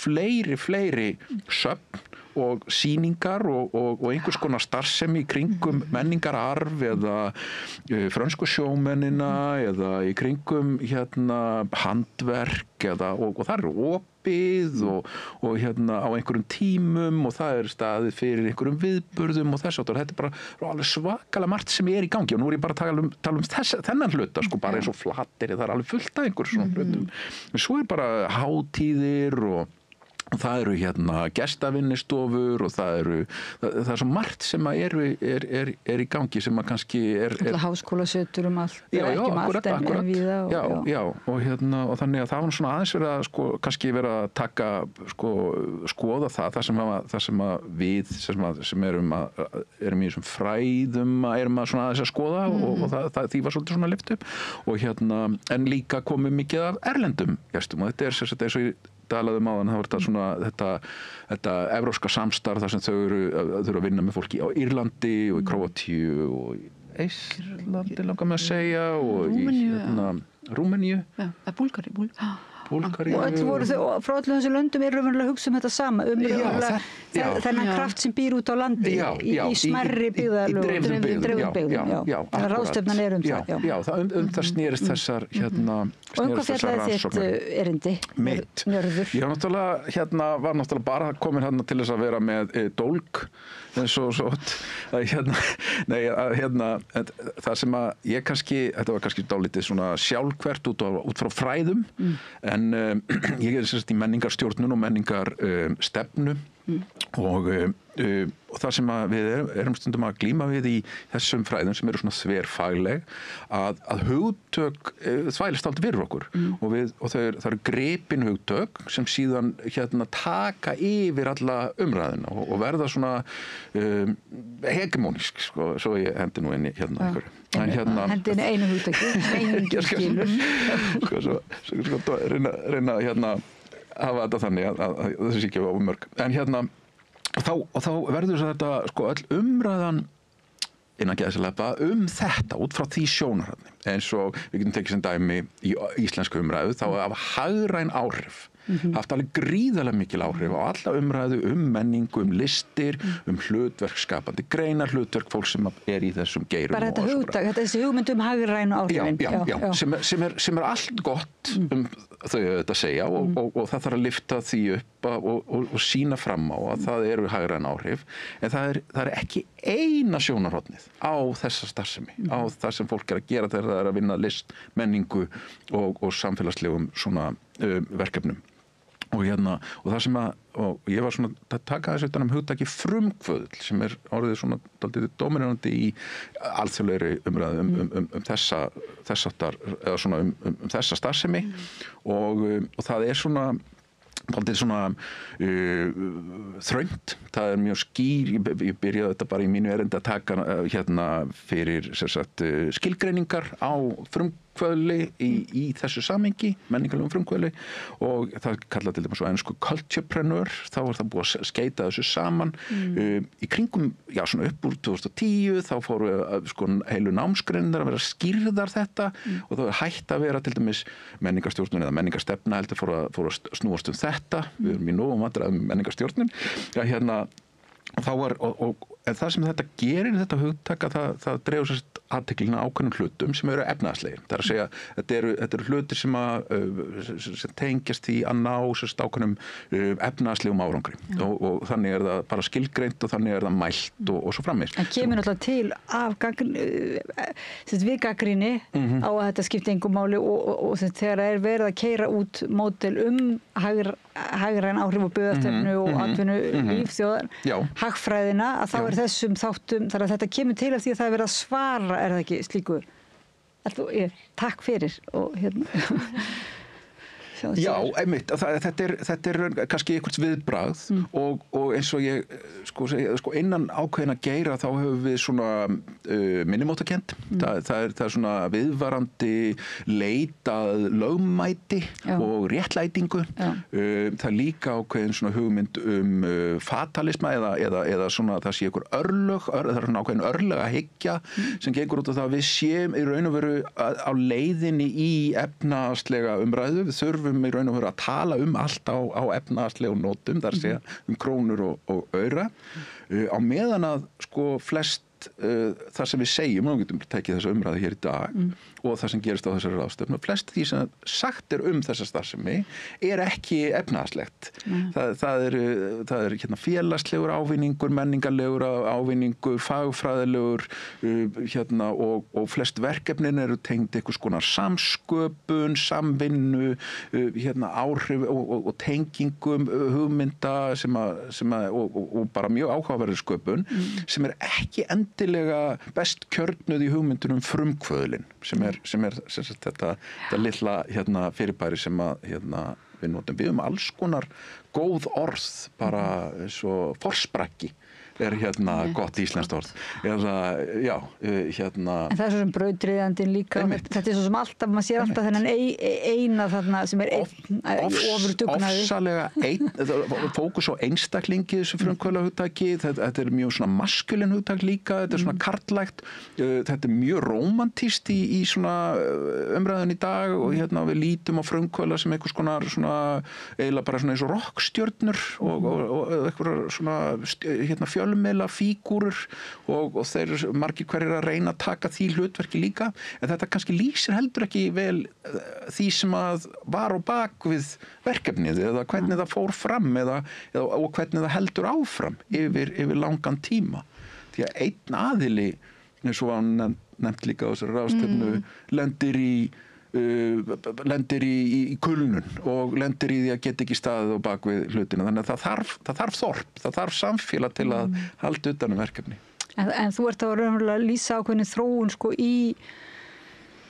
fleiri söfn og sýningar og einhvers konar starfsemi í kringum menningararf eða frönsku sjómennina eða í kringum hérna handverk og það eru opið og hérna á einhverjum tímum og það er staðið fyrir einhverjum viðburðum og þess áttur. Þetta er bara alveg svakalega margt sem er í gangi og nú er ég bara að tala um þennan hluta sko, bara eins og Flateyri, það er alveg fullt af einhver svona hlutum. En svo er bara hátíðir og það eru hérna gestavinnustofur og það er svo margt sem er í gangi sem að kannski er háskólasetur allt, ekki allt en víða og þannig að það var svona aðeins verið að sko, kannski verið að taka skoða það sem við sem erum í þessum fræðum erum að svona aðeins að skoða og því var svolítið svona lyft upp og hérna en líka komið mikið af erlendum gestum og þetta er sérstaklega eins og ég talaðum áðan, það var þetta svona þetta evrópska samstarf þar sem þau eru að vinna með fólki á Írlandi og í Króatíu og í Íslandi langar með að segja og í Rúmeníu Búlgaríu og öll voru þau frá öllum þessu löndum er raunverulega að hugsa um þetta sama þennan kraft sem býr út á landi í smerri byggðarlögum dreifðum byggðum þannig að ráðstefnan er það það snerist þessar og hvað fjallaði þitt erindi mitt, ég var náttúrulega bara komin hérna til þess að vera með dólg eins og svo það sem að ég kannski, þetta var kannski dálítið svona sjálfhvert út frá fræðum en ég er sérst í menningarstjórnun og menningarstefnu og það sem við erum stundum að glíma við í þessum fræðum sem eru svona þverfagleg að hugtök þvælist aldrei fyrir okkur og það eru gripin hugtök sem síðan taka yfir alla umræðina og verða svona hegemónísk sko, svo ég hendi nú inn í einhverju. Hendin einu hugtöki, engin skilur. Svo reyna hafa þetta þannig að þessi ekki var mörg. En þá verður þetta sko öll umræðan innan gæðslepa þetta út frá því sjónarhorni. Eins og við getum tekið sem dæmi í íslensku umræðu þá hafa hagræn áhrif haft alveg gríðarlega mikil áhrif á alla umræðu menningu, listir, hlutverk skapandi greinar, hlutverk fólk sem er í þessum geirum. Bara þetta hugtak, þessi hugmynd hagrænu áhrifin. Já. Sem er allt gott þau þetta segja og það þarf að lyfta því upp og sýna fram á að það eru hagræn áhrif, en það er ekki eina sjónarhornið á þessa starfsemi, á það sem fólk er að gera þegar það er að vinna list, menningu og samfélagslegum svona verkefnum. Og það sem og ég var svona að taka þessu utan hugtaki frumkvöðl sem er orðið svona dálítið dominandi í alþjóðlegri umræðu eða svona þessa starfsemi og það er svona þröngt, það er mjög skýr, ég byrjaði þetta bara í mínu erindi að taka fyrir skilgreiningar á frumkvöðli í þessu samhengi, menningarlegum frumkvöðli og það kallað til dæmis á ensku culturepreneur, þá var það búið að skeita þessu saman í kringum, svona upp úr 2010 þá fóru sko heilu námsgreinar að vera skýrðar þetta og það hætt að vera til dæmis menningarstjórnun eða menningarstefna heldur fóru að snúast þetta, við erum í nógum vandræðum menningarstjórnun, þá var, en það sem þetta gerir, þetta hugtaka, það dregur sér athyglinna ákveðnum hlutum sem eru efnahagslegir. Það er að segja, þetta eru hlutir sem tengjast því að ná ákveðnum efnahagslegum árangri og þannig er það bara skilgreint og þannig er það mælt og svo framvegis. Það kemur náttúrulega til af við gagnrýni á að þetta skipti engu máli og þegar er verið að keyra út módel hagræn áhrif og byggðastefnu og atvinnu lífþjóðar, hagfræðina, að þá er þessum þáttum, þar að þetta kemur til af því að það er verið að svara, er það ekki slíku? Takk fyrir og Já, einmitt, þetta er kannski einhvers viðbragð og eins og ég sko innan ákveðina geira þá höfum við svona minnimóttakennd, það er svona viðvarandi leitað lögmæti og réttlætingu, það er líka ákveðin svona hugmynd fatalisma eða svona það sé einhver örlög, það er svona ákveðin örlög að hyggja sem gengur út á það að við séum í raun og veru á leiðinni í efnahagslega umræðu, við þurfum í raun og veru að tala allt á efnahagslegum nótum, þar að segja krónur og aura, á meðan að sko flest það sem við segjum, og við getum tekið þessa umræðu hér í dag og það sem gerist á þessari ráðstefnu, flest því sem sagt er þessa starfsemi er ekki efnahagslegt. Það er félagslegur ávinningur, menningarlegur ávinningur, fagfræðilegur og flest verkefnin eru tengd einhvers konar samsköpun, samvinnu, áhrif og tengingum hugmynda og bara mjög áhugaverður sköpun sem er ekki endilega best kjörnuð í hugmyndunum frumkvöðlin sem er þetta litla fyrirbæri sem við notum. Við alls konar góð orð, bara svo forsprakki er gott íslenskt orð. En það er svo sem brautryðjandinn líka. Þetta er svo sem alltaf, maður sér alltaf þennan eina þarna sem er ofurdugnaði. Ofsalega fókus á einstaklingi þessu frumkvöðlahugtaki. Þetta er mjög svona maskulin hugtak líka, þetta er svona karllægt. Þetta er mjög rómantískt í svona umræðun í dag og við lítum á frumkvöðla sem einhvers konar svona eiginlega bara svona eins og rockstjörnur og einhverjar svona fjölmiðla fígúrur og þeir margir hverjir að reyna að taka því hlutverki líka, en þetta kannski lýsir heldur ekki vel því sem að var á bak við verkefnið eða hvernig það fór fram og hvernig það heldur áfram yfir langan tíma. Því að einn aðili, eins og var nefnt líka á þessari ráðstefnu, lendir í lendir í kulnun og lendir í því að geta ekki staðið á bak við hlutina. Þannig að það þarf þorp, það þarf samfélag til að halda utan verkefni. En þú ert að raunverulega lýsa ákveðni þróun sko í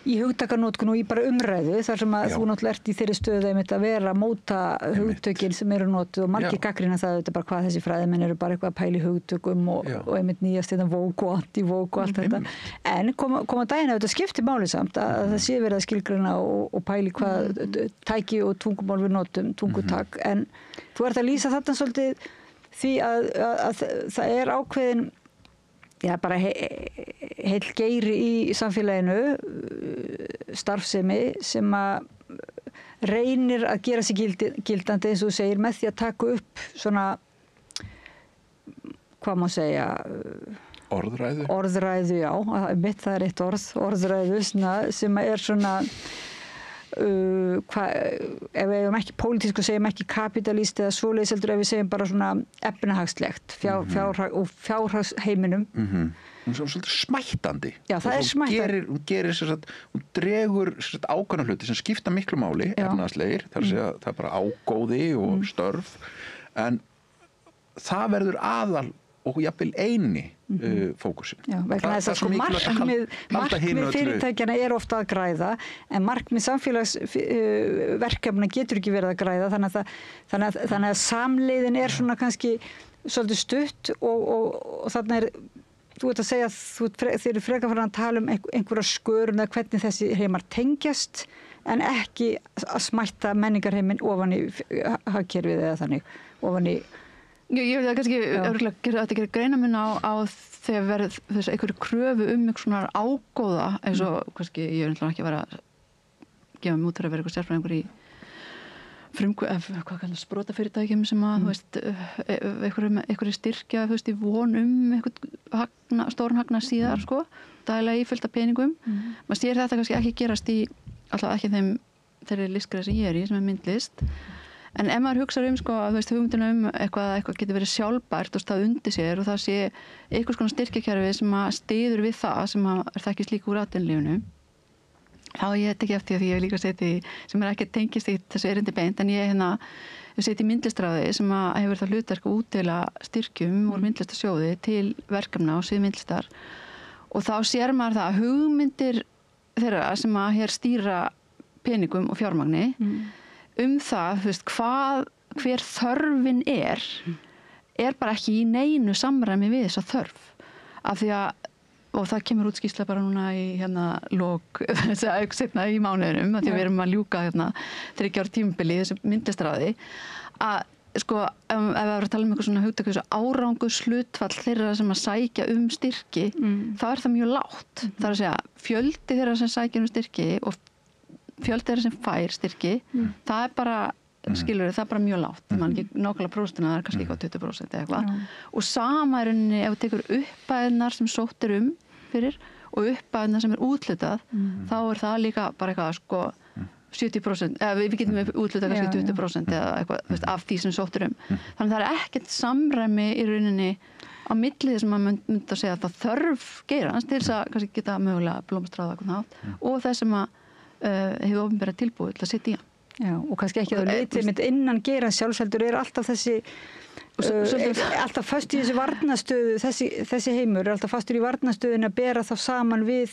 hugtakanótkun og í bara umræðu þar sem að þú náttúrulega ert í þeirri stöðu einmitt að vera að móta hugtökin sem eru notuð og margir gagnrýna það auðvitað bara hvað þessi fræðimenn eru bara eitthvað að pæla í hugtökum og einmitt nýjast þetta woke og anti-woke og allt þetta. En koma daginn að þetta skiptir máli samt að það sé verið að skilgreina og pæli hvað tæki og tungumál við notum, tungutak. En þú ert að lýsa þarna svolítið því að það er ákveðin bara heill geiri í samfélaginu, starfsemi sem að reynir að gera sig gildandi eins og þú segir með því að taka upp svona, hvað má segja, orðræðu, já, mitt það er eitt orðræðu sem er svona ef við hefum ekki pólitísku og segjum ekki kapitalíst eða svoleiðis heldur ef við segjum bara svona efnahagslegt og fjárhagsheiminum. Hún er svolítið smættandi. Já, það er smættandi. Hún dregur ákveðna hluti sem skipta miklu máli, efnahagslegir, það er bara ágóði og störf, en það verður aðal og jafnvel eini fókusin. Já, vegna þess að sko markmið fyrirtækjana er ofta að græða en markmið samfélagsverkefna getur ekki verið að græða þannig að samleiðin er svona kannski svolítið stutt og þannig er þú ert að segja að þið eru frekar farin að tala um einhverja skörun eða hvernig þessi heimar tengjast en ekki að smætta menningarheiminn ofan í hagkerfið eða þannig ofan í Ég veit að kannski örgulega að gera greinamun á þegar verið þess einhverju kröfu einhvers svona ágóða eins og kannski ég er ekki að vera að gefa mig út fyrir að vera eitthvað sérfræðingur í hvað kallar sprotafyrirtækjum sem að þú veist einhverju styrkja þú veist í von einhvern stóran hagnað síðar sko daglega í fullt af peningum maður sér þetta kannski ekki gerast í alltaf ekki þeirri listgrein sem ég er í sem er myndlist. En ef maður hugsar sko, þú veist, hugmyndina eitthvað getur verið sjálfbært og stað undir sér og það sé einhvers konar styrkjakerfi sem að styður við það sem að er þekkist líka úr atvinnulífinu. Já, ég tek eftir því að ég líka seti sem er ekki tengist í þessu erindi beint en ég seti í myndlistráði sem að hefur það hlutverk að útdeila styrkjum úr myndlistasjóði til verkefna og sviðmyndlistar og þá sér maður það að hugmyndir þeirra sem að hér stýra peningum og fjármagni það, þú veist, hver þörfin er bara ekki í neinu samræmi við þessa þörf. Af því að, og það kemur út skýrsla bara núna í lok þess að seinna í mánuðinum, að því við erum að ljúka 3 ára tímabili í þessu myndlistráði, að sko, ef við erum að tala um eitthvað svona hugtök þessu árangurshlutfall þeirra sem að sækja styrki, þá er það mjög lágt. Það er að segja, fjöldi þeirra sem sækja styrki og fjöldi þeirra sem fær styrki, það er bara, skilur það er bara mjög lágt. Það er ekki nákvæmlega prósentina, það er kannski eitthvað 20% eða eitthvað. Og sama er rauninni ef við tekur uppæðnar sem sótt fyrir og uppæðnar sem er úthlutað, þá er það líka bara eitthvað sko 70%, eða við getum úthlutað kannski 20% eða eitthvað af því sem sótt Þannig að það er ekkert samræmi í rauninni á milli þess að maður myndi að segja að það þörf geirans til þess að kannski geta mögulega blómstráða eitthvað nátt og þess sem að hefur opinbera tilbúið til að setja í hann. Já, og kannski ekki að litið mitt innan geirans sjálfsheldur er alltaf þessi alltaf föst í þessi varnastöðu þessi heimur er alltaf fastur í varnastöðun að bera þá saman við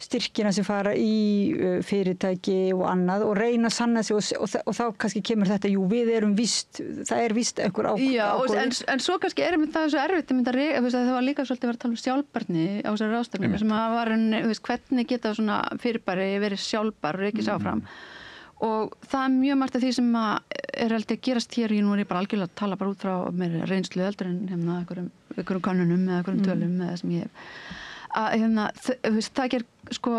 styrkina sem fara í fyrirtæki og annað og reyna að sanna sig og þá kannski kemur þetta, jú, við erum víst, það er víst einhver ákvörðun. Já, en svo kannski er það svo erfitt að það var líka svolítið að vera að tala um sjálfbærni á þessari ráðstefnu sem að var hvernig geta svona fyrirbæri verið sjálfbær og ekki sáfram. Og það er mjög margt af því sem er held að gerast hér, nú er ég bara algjörlega að tala bara út frá meira reynslu heldur en einhverjum kannunum eða einhverjum tölum eða sem ég hef. Það ger sko,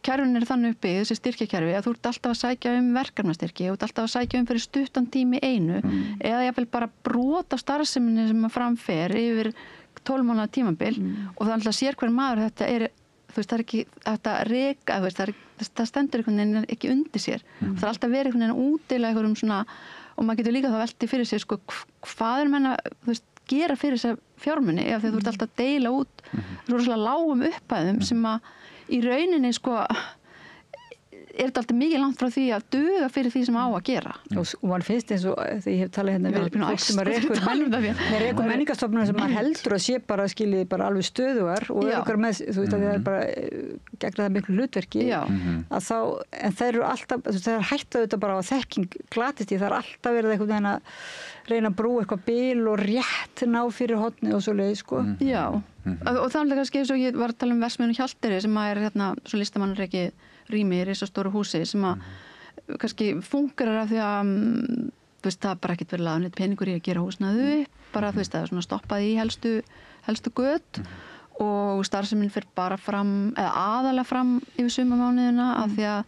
kerfin er þannig uppi, þessi styrkjakerfi, að þú ert alltaf að sækja verkefnastyrki, þú ert alltaf að sækja fyrir stuttan tími einu eða jafnvel bara brot af starfseminni sem að framfer yfir 12 mánaða tímabil og það alltaf sér hver maður þetta er þú veist, það er ekki þetta reka, það stendur einhvern veginn ekki undir sér. Það er alltaf verið einhvern veginn að útdeila einhverjum svona, og maður getur líka þá velti fyrir sér, sko, hvað er menn að, þú veist, gera fyrir þessa fjármuni, ef þú ert alltaf að deila út rosalega lágum upphæðum sem að í rauninni, sko, er þetta alltaf mikið langt frá því að duga fyrir því sem á að gera. Og man finnst eins og þegar ég hef talað hérna við fólk sem að rekur menningarstofnun sem maður heldur að sé bara skiljið bara alveg stöðugar og örugar með, þú veist að það er bara gegna það miklu hlutverki að þá, en þeir eru alltaf, það er hægt að þetta bara á að þekking glatist í, það er alltaf verið einhvern veginn að reyna að brúa eitthvað bil og rétt ná fyrir hornið og svo leið, sko. Já, og þannig kannski eins og ég var að tala Verksmiðjuna Hjalteyri sem er hérna svo listamannareki rými í risastóru húsi sem að kannski fungerar af því að þú veist, það er bara ekkert verið laðan peningur í að gera húsnæðu upp, bara þú veist, það er svona stoppað í helstu göt og starfsemin fer bara fram, eða aðalega fram yfir sumarmánuðina af því að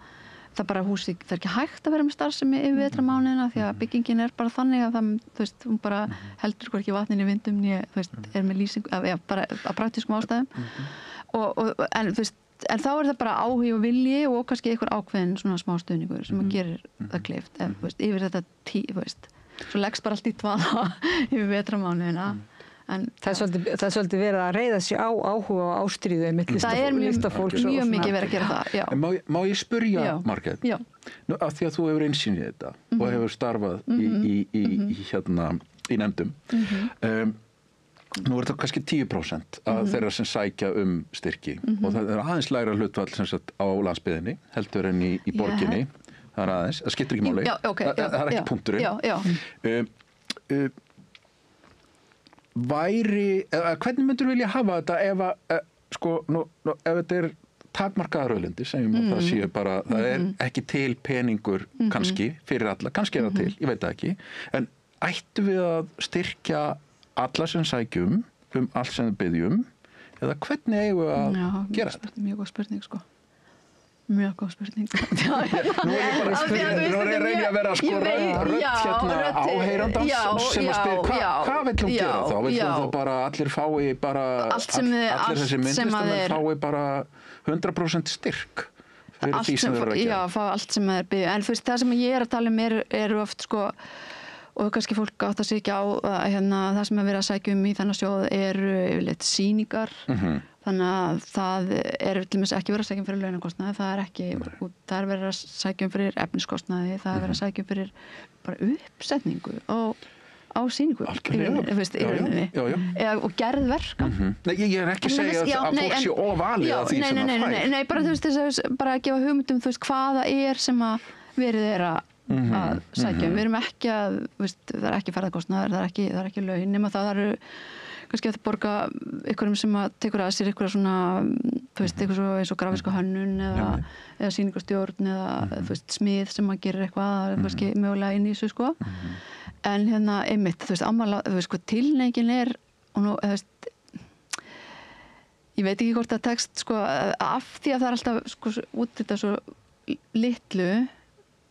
það bara húsi, það er ekki hægt að vera með starfsemi yfir vetrarmánuðina því að byggingin er bara þannig að það, þú veist, hún bara heldur hvorki vatnin í vindum né, þú veist, er með lýsing, bara að praktískum ástæðum en þú veist, en þá er það bara áhugi og vilji og kannski einhver ákveðin svona smá stuðningur sem að gerir það kleift, en þú veist, yfir þetta þú veist, svo leggst bara allt í dvala yfir vetrarmánuðina. En það er svolítið verið að reiða sig á áhuga og ástríðu með listafólks. Það er mjög mikið verið að gera það, já. Má ég spyrja, Margrét? Já. Nú, af því að þú hefur einsýn í þetta og hefur starfað í nefndum. Nú er það kannski 10% af þeirra sem sækja styrki og það er aðeins lægra hlutfall sem sagt á landsbyggðinni heldur en í borginni. Það er aðeins, það skiptir ekki máli. Það er ekki punkturinn. Hvernig myndur vilja hafa þetta ef þetta er takmarkaðar auðlindir, segjum að það sé bara, það er ekki til peningur kannski fyrir alla, kannski er það til, ég veit það ekki, en ættum við að styrkja alla sem sækjum allt sem við byggjum, eða hvernig eigum við að gera þetta? Mjög góð spurning, sko. Mjög góð spurning. Nú er ég bara að spyrja, nú er ég að reyna að vera rödd áheyrandans sem að spyrja, hvað vill hún gera þá? Vill hún þá bara allir fái bara, allir þessi myndlistamenn fái bara 100% styrk fyrir því sem þeir eru að gera? Já, fá allt sem þeir byggja. En þú veist, það sem ég er að tala eru oft, sko, og kannski fólk átt að sig ekki á það sem er verið að sækja í þennan sjóð eru yfirleitt sýningar. Þannig að það er til dæmis ekki verið að sækja fyrir launakostnaði, það er verið að sækja fyrir efniskostnaði, það er verið að sækja fyrir bara uppsetningu á sýningu í rauninni og gerð verka. Nei, ég er ekki að segja að fólk sé ofalið að því sem það fær. Nei, bara þú veist þess að bara gefa hugmyndum þú veist hvaða er sem að verið er að sækja. Við erum ekki að, það er ekki ferðakostnaður, það er ekki laun, nema það eru kannski að borga einhverjum sem að tekur að sér einhverja svona, þú veist, eitthvað eins og grafíska hönnun eða sýningarstjórn eða þú veist, smið sem að gera eitthvað kannski mögulega inn í þessu, sko. En hérna, einmitt, þú veist, ámæla, þú veist, sko, tilneigin er, og nú, þú veist, ég veit ekki hvort það tekst, sko, af því að það er alltaf, sko, út þetta svo litlu,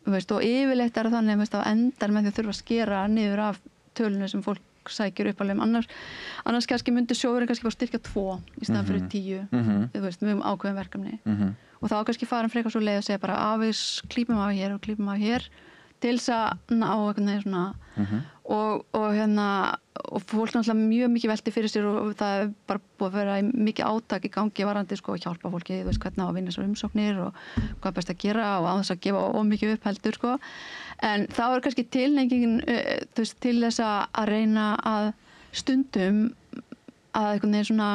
þú veist, og yfirleitt er þannig, þú veist, á endar með því að þurfa að skera niður af tölunum sem fólk sækjur uppalveg, annars kannski myndi sjóðurinn kannski bara styrkja 2 í staðan fyrir 10, þú veist, við höfum ákveðin verkefni og þá kannski farin frekar svo leið að segja bara við klípum af hér og klípum af hér til þess að ná einhvern veginn svona og hérna og fólk náttúrulega mjög mikið velti fyrir sér og það er bara búið að vera mikið átak í gangi varandi, sko, að hjálpa fólki, þú veist, hvernig á að vinna þessar umsóknir og hvað er best að gera og á þess að gefa of mikið upp heldur, sko. En þá er kannski tilneigingin, þú veist, til þess að reyna að stundum að einhvern veginn svona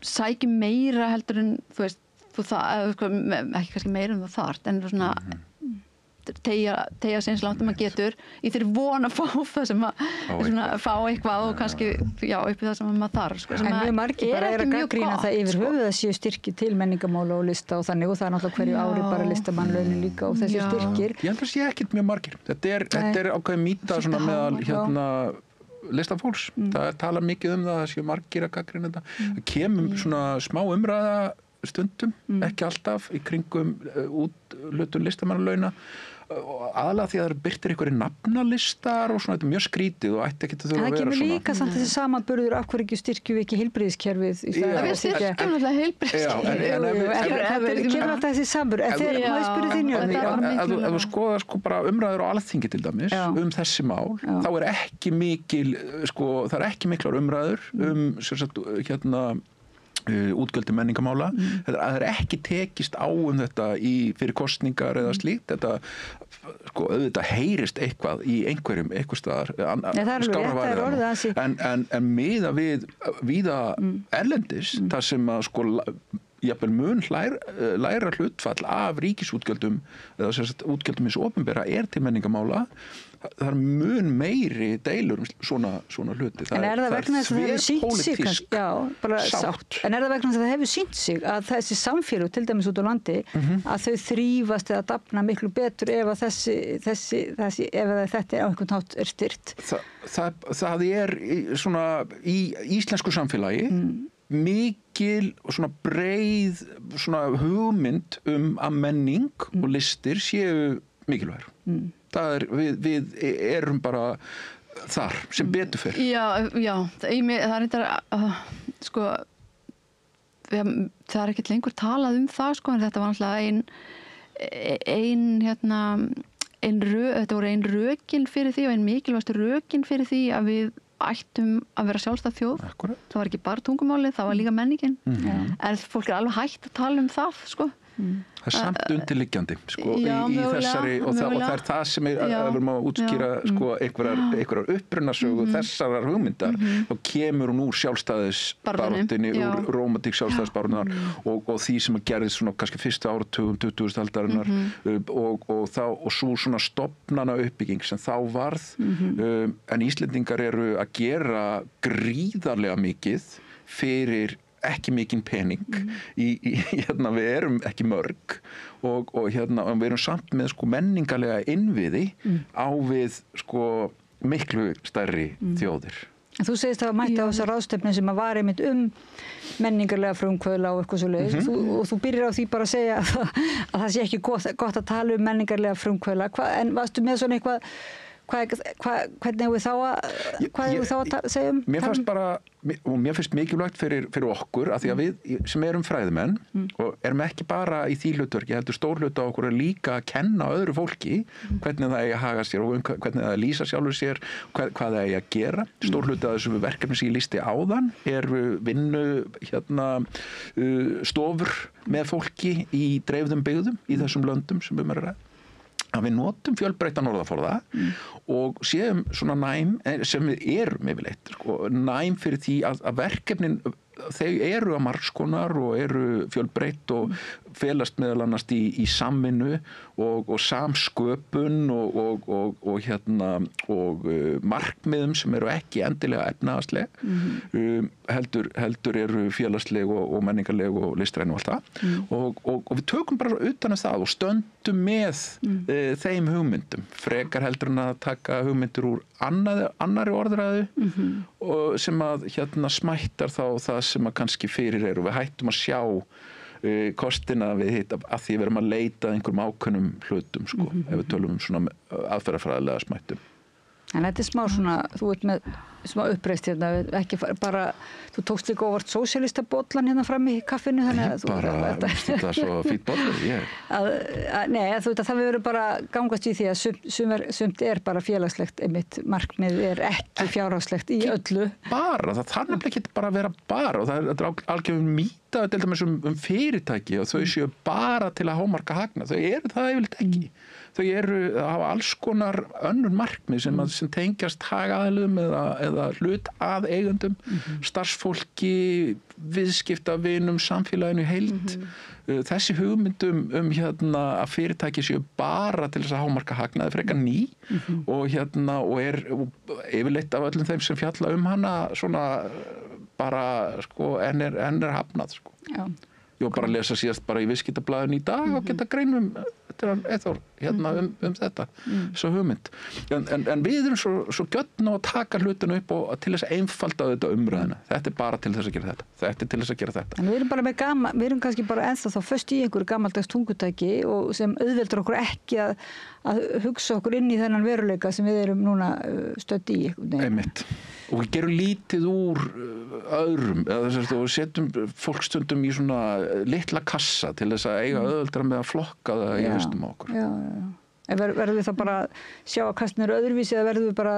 sækja meira heldur en, þú veist, ekki kannski meira en það þarft, en svona tegja sig eins langt maður getur í þeirri von að fá það sem að fá eitthvað og kannski upp í það sem maður þarf, sko, en mjög margir bara er að gagnrýna það yfir höfuð að séu styrki til menningamála og lista og þannig og það er náttúrulega hverju ári bara listamannlaunin líka og þessi styrkir. Ég held að sé ekkert mjög margir. Þetta er ákveðin mýta svona meðal listafólks. Það er talað mikið um það séu margir að gagnrýna þetta. Það kemur svona smá umræða stundum, ekki alltaf í kringum úthlutun listamannalauna og aðalega því að það birtir einhverjir nafnalistar og svona, þetta er mjög skrítið og ætti ekki að þurfa að vera svona. Það kemur líka samt þessi samanburður af hverju ekki styrkjum við ekki heilbrigðiskerfið í staðinn að styrkja náttúrulega heilbrigðiskerfið. Það kemur alltaf þessi samanburður. En þegar maður spyrir þín ef þú skoðar sko bara umræður á Alþingi til dæmis þessi mál, þá er ekki mikil, sko, það er ekki miklar umræður sem sagt, útgjöld til menningarmála. Það ekki tekist á þetta fyrir kosningar eða slíkt. Þetta auðvitað heyrist eitthvað í einhvers staðar. En miða við víða erlendis, þar sem að jafnvel mun læra hlutfall af ríkisútgjöldum eða sem sagt útgjöldum hins opinbera til menningarmála. Það mun meiri deilur svona hluti. En það vegna þess að það hefur sýnt sig sátt. En það vegna þess að það hefur sýnt sig að þessi samfélög, til dæmis út á landi, að þau þrífast eða dafna miklu betur ef að ef þetta á einhvern hátt styrt? Það svona í íslensku samfélagi mikil og svona breið svona hugmynd að menning og listir séu mikilvægur. Við erum bara þar sem betur fer. Já, það er ekkert lengur talað það, en þetta var náttúrulega þetta voru ein rökin fyrir því og ein mikilvægstu rökin fyrir því að við ættum að vera sjálfstæð þjóð. Akkurat. Það var ekki bara tungumálið, það var líka menningin. En fólk alveg hægt að tala það, Það samt undirliggjandi í þessari og það það sem við erum að útskýra einhverjar upprunasögu þessarar hugmyndar þá kemur hún úr sjálfstæðisbaráttunni, úr rómantík sjálfstæðisbaráttunar og því sem gerðist svona kannski fyrstu áratugum 20. aldarinnar og svo svona stofnana uppbygging sem þá varð en Íslendingar eru að gera gríðarlega mikið fyrir ekki mikinn pening við erum ekki mörg og við erum samt með menningarlega innviði á við miklu stærri þjóðir. Þú segist að mætti á þessa ráðstefnu sem var einmitt menningarlega frumkvöðla og eitthvað svoleiðis og þú byrjar á því bara að segja að það sé ekki gott að tala menningarlega frumkvöðla en varstu með svona eitthvað hvernig hefur þá að segja Mér finnst mikilvægt fyrir okkur að því að við sem erum fræðimenn og erum ekki bara í því hlutverki heldur stór hluta á okkur að líka að kenna öðru fólki hvernig það eigi að haga sér og hvernig það lýsa sjálfur sér hvað það eigi að gera. Stór hluta af þessu verkefni sem ég lýsti áðan vinnu stofur með fólki í dreifðum byggðum í þessum löndum sem er að ræða. Að við notum fjölbreyttan orðaforða og séum svona næm sem við erum yfirleitt næm fyrir því að verkefnin þau eru að margs konar og eru fjölbreytt og felast meðal annars í samvinnu og samsköpun og markmiðum sem eru ekki endilega efnahagsleg heldur eru félagsleg og menningarleg og listræn og allt það og við tökum bara utan það og stöndum með þeim hugmyndum frekar heldur en að taka hugmyndir úr annari orðræðu og sem að smættar þá það sem að kannski fyrir og við hættum að sjá kostina við hitt að því við erum að leita einhverjum ákveðnum hlutum ef við tölum svona aðferðafræðilega smættum. En þetta smá svona, þú ert með smá uppreist ekki bara, þú tókst líka óvart sósíalistabollan fram í kaffinu þannig að það er svo fýtt bollur, Nei, þú veit að það verður bara gangast í því að sumt bara félagslegt einmitt, markmið ekki fjárhagslegt í öllu. Það þarf ekki bara að vera og það er algjörðum mýta til dæmis fyrirtæki og þau séu bara til að hámarka hagnað, þau eru það yfirleitt ekki. Þau hafa alls konar önnur markmið sem tengjast hagaðilum eða hlut að eigendum, starfsfólki, viðskiptavinum, samfélaginu í heild. Þessi hugmyndum að fyrirtæki séu bara til þess að hámarka hagnaði frekar ný og yfirleitt af öllum þeim sem fjalla hana svona bara enn er hafnað. Ég var bara að lesa síðast bara í Viðskiptablaðinu í dag og geta greinum Eithor þetta svo hugmynd en við erum svo gjörn á að taka hlutinu upp og til þess að einfalda þetta umræðina þetta bara til þess að gera þetta til þess að gera þetta en við erum bara við erum kannski bara ennþá þá föst í einhverju gamaldags tungutæki og sem auðveldur okkur ekki að hugsa okkur inn í þennan veruleika sem við erum núna stödd í einmitt og við gerum lítið úr öðrum og setjum fólkstundum í svona litla kassa til þess að eiga auðveldara með að flokka það í haustum á okkur. Verðum við það bara sjá að kastin eru öðruvísi eða verðum við bara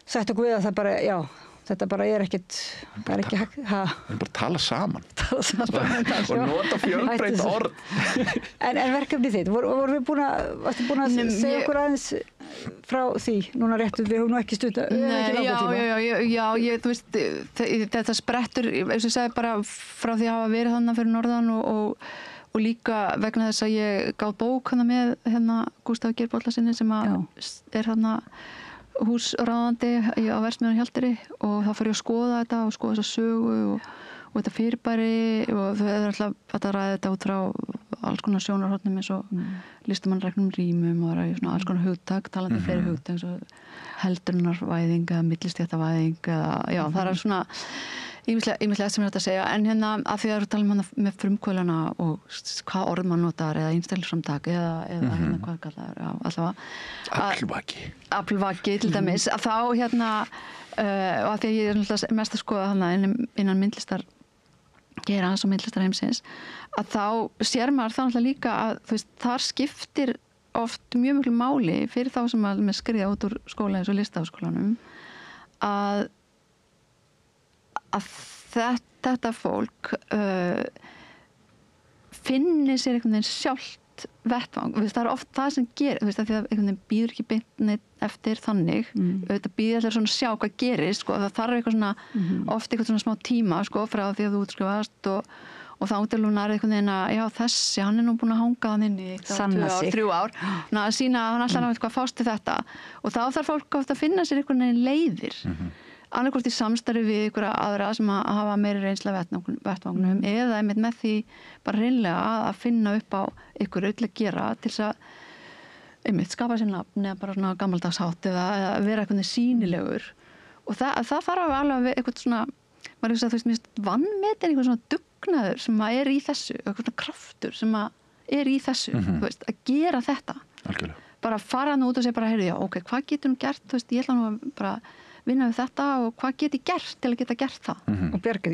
sætt okkur við að það bara, þetta bara ekkert, það ekki hægt. Við erum bara að tala saman. Og nota fjölbreytt orð. En verkefni þitt, varstu búin að segja okkur aðeins frá því? Núna réttu, við höfum nú ekki stunda. Já, þú veist, þetta sprettur, eins og ég segi bara frá því að hafa verið þannig fyrir norðan og líka vegna þess að ég gáð bók hana með Gústafi Geirbollasyni sem er hana húsráðandi á Verksmiðjunni Hjalteyri og þá fór ég að skoða þetta og skoða þessa sögu og þetta fyrirbæri og þau er alltaf að ræða þetta út frá alls konar sjónarhornum eins og listamannregnum rýmum og svona alls konar hugtak, talandi fleiri hugtak eins og heldurnarvæðing eða millistéttavæðing eða það er svona ýmislegt sem þetta að segja en að því að tala með frumkvölana og hvað orð mann notar eða einstaklingsframtak eða hvað kallar allavega aflvaki til dæmis að þá og að því að ég er mest að skoða innan myndlistar geirans og myndlistar heimsins að þá sér maður þá líka að þú veist, þar skiptir oft mjög miklu máli fyrir þá sem að með skriða út úr skóla eins og listaháskólanum að þetta fólk finnir sér einhvern veginn sjálft vettvang. Það er oft það sem gerir, því að einhvern veginn býður ekki beint neitt eftir þannig. Þetta býður allir svona að sjá hvað gerist, það þarf eitthvað svona, oft eitthvað svona smá tíma, frá því að þú útskrifast og þá útilunar einhvern veginn að, já þessi, hann er nú búin að hanga hann inn í 2 ár, 3 ár, að sína að hann alltaf eitthvað fást til þetta og þá þarf fólk ofta að finna sér einhvern veginn leiðir. Annarkvort í samstarfi við einhverja aðra sem að hafa meiri reynsla vettvangnum eða einmitt með því bara reynlega að finna upp á ykkur öll að gera til þess að einmitt skapa sér nafn eða bara svona gamaldagshátt eða vera eitthvað sýnilegur og það þarf alveg eitthvað svona maður þú veist, mér vannmetin eitthvað svona dugnaður sem að er í þessu eitthvað svona kraftur sem að er í þessu þú veist, að gera þetta Algjörlega. Bara fara nú út og segja bara heyrðu, já, ok, hvað getur hún gert, þú veist, ég ætla nú að bara vinna við þetta og hvað get ég gert til að geta gert það og bjargað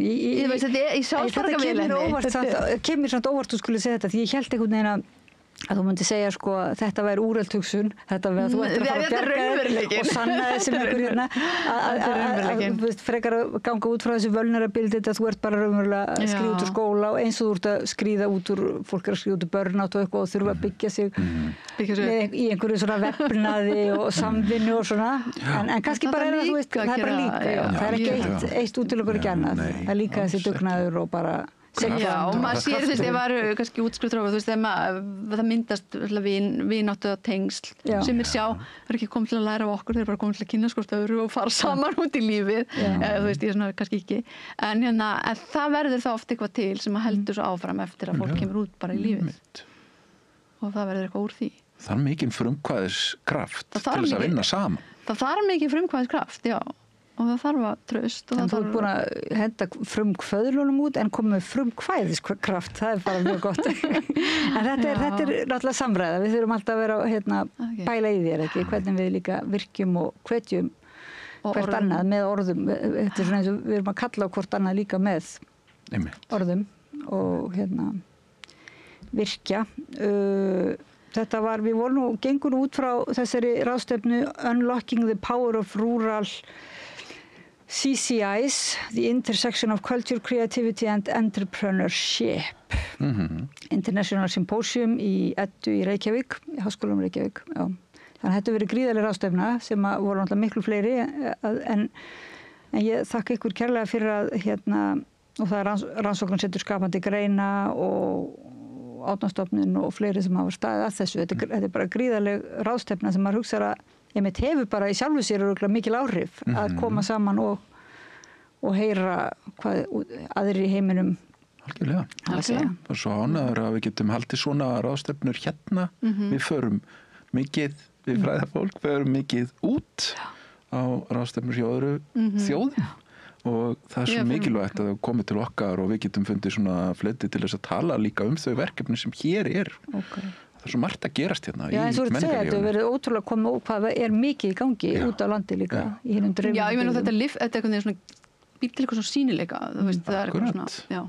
þetta kemur samt óvart þú skulle segja þetta því ég held einhvern veginn að þú myndi segja sko þetta væri úrelt hugsun þetta við að þú ættir að fara að bjarga og sanna þessi með ykkur að frekar að ganga út frá þessu vulnerability að þú ert bara raunverulega að skríða út úr skóla og eins og þú ert að skríða út úr fólk er að skríða út úr burnout og eitthvað og þurfa að byggja sig í einhverju svona vefnaði og samvinnu og svona en kannski bara er það það er bara líka það er ekki eitt útilokur ekki annað það er líka þessi dugnaður og bara Já, og maður sér, þú veist, ef maður eru kannski útskrift ráð, þú veist, það myndast vináttu og tengsl sem sjá, það er ekki komið til að læra af okkur, þeir eru bara komið til að kynna skort öðru og fara saman út í lífið, þú veist, ég er svona kannski ekki, en það verður þá oft eitthvað til sem að heldur svo áfram eftir að fólk kemur út bara í lífið og það verður eitthvað úr því. Það er mikið frumkvæðiskraft til þess að vinna saman. Það þarf mikið frumkvæðiskraft, já. Og það þarf að tröst. En þú ert búin að henda frumkvöðlunum út en komið frumkvæðiskraft, það er bara mjög gott. En þetta er náttúrulega samræða, við þurfum alltaf að vera bæla í þér, ekki? Hvernig við líka virkjum og hvetjum hvert annað með orðum. Þetta er svona eins og við erum að kalla á hvort annað líka með orðum og virkja. Þetta var, við vorum nú, gengur út frá þessari ráðstefnu Unlocking the Power of Rural CCIs, the intersection of culture, creativity and entrepreneurship. International Symposium í EDDU í Reykjavík, í Háskólanum Reykjavík. Já. Þannig að þetta verið gríðarleg ráðstefna sem voru náttúrulega miklu fleiri en ég þakka ykkur kærlega fyrir að og það er rannsóknarsetur skapandi greina og Árnastofnun og fleiri sem hafa staðið að þessu. Þetta er bara gríðarleg ráðstefna sem maður hugsar að ég hefur bara í sjálfu sér mikil áhrif að koma saman og heyra hvað aðrir í heiminum Algjörlega. Og svo ánægður að við getum haldið svona ráðstefnur hérna. Við förum mikið við fræðafólk, förum mikið út á ráðstefnur hjá öðru þjóðum og það er svo mikilvægt að það komi til okkar og við getum fundið svona fleti til þess að tala líka þau verkefni sem hér er. Það er svo margt að gerast hérna í menningarlífinu. Já, eins og þú ert að segja, þetta verið ótrúlega komið og hvað er mikið í gangi út á landi líka í hinum dreifum. Já, ég meina þetta er eitthvað svona, býr til eitthvað svona sýnileika, þú veist, það er eitthvað svona, já,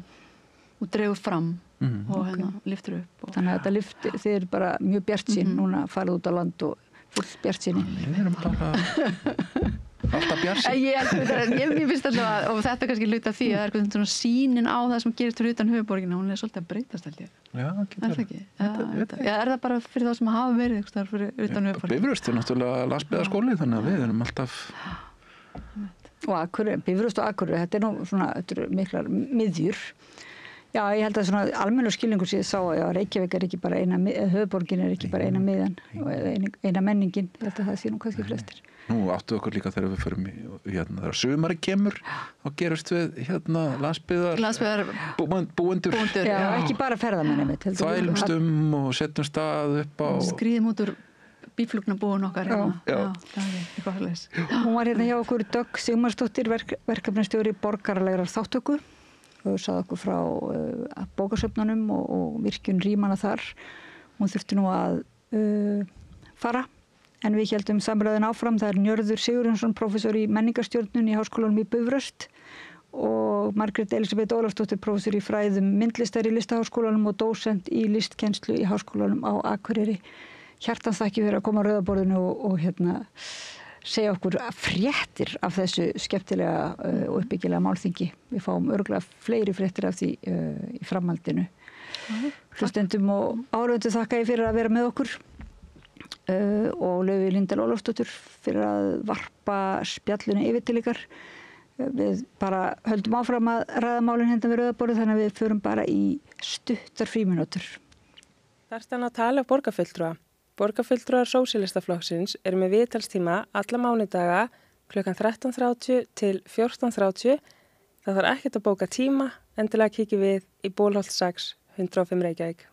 og dreifur fram og lyftur upp. Þannig að þetta þið eru bara mjög bjartsýn núna, farið út á land og full bjartsýni. Við erum bara alltaf bjartsýn. Ég finnst alltaf og þetta kannski hluta því að það eitthvað svona sýnin á það sem gerist fyrir utan höfuðborgina, hún svolítið að breytast held ég. Já, það ekki? Það bara fyrir þá sem hafa verið eitthvað þar fyrir utan höfuðborgina? Bifröst náttúrulega landsbyggðarskóli, þannig að við erum alltaf... Og Bifröst og Akureyri, þetta eru miklar miðjur. Já, ég held að svona almennur skilningur séð sá að Reykjavík ekki bara höfuðborgin ekki bara eina miðjan og eina menningin. Ég held að það sé nú kannski flestir. Nú áttu okkur líka þegar við förum þegar sumari kemur, þá gerust við landsbyggðar búendur. Já, ekki bara ferðamenn einmitt. Þvælumst og setjum stað upp á... Skriðum út úr bíflugnabúin okkar. Já. Hún var hjá okkur Dögg Sigmarsdóttir, verkefnastjóri borgaralegrar þáttöku. Og sagði okkur frá bókasöfnunum og virkjun rýmana þar. Hún þurfti nú að fara, en við héldum samræðin áfram. Það Njörður Sigurjónsson, prófessor í menningarstjórnun í Háskólanum í Bifröst og Margrét Elisabeth Ólafsdóttir, prófessor í fræðum myndlistar í Listaháskólanum og dósent í listkennslu í Háskólanum á Akureyri. Hjartans þakki fyrir að koma á rauðaborðinu og segja okkur fréttir af þessu skemmtilega og uppbyggilega málþingi. Við fáum örugglega fleiri fréttir af því í framhaldinu. Hlustendum og áhorfendur þakka ég fyrir að vera með okkur og Laufey Líndal Ólafsdóttir fyrir að varpa spjallinu yfir til ykkar. Við bara höldum áfram að ræða málin hérna við rauðaborðið, þannig að við förum bara í stuttar frímínútur. Þarftan að tala borgarfulltrúa. Borgarfulltrúar Sósíalistaflokksins eru með viðtalstíma alla mánudaga klukkan 13:30 til 14:30. Það þarf ekkert að bóka tíma, endilega kíkjum við í Bólholt 6, 105 Reykjavík.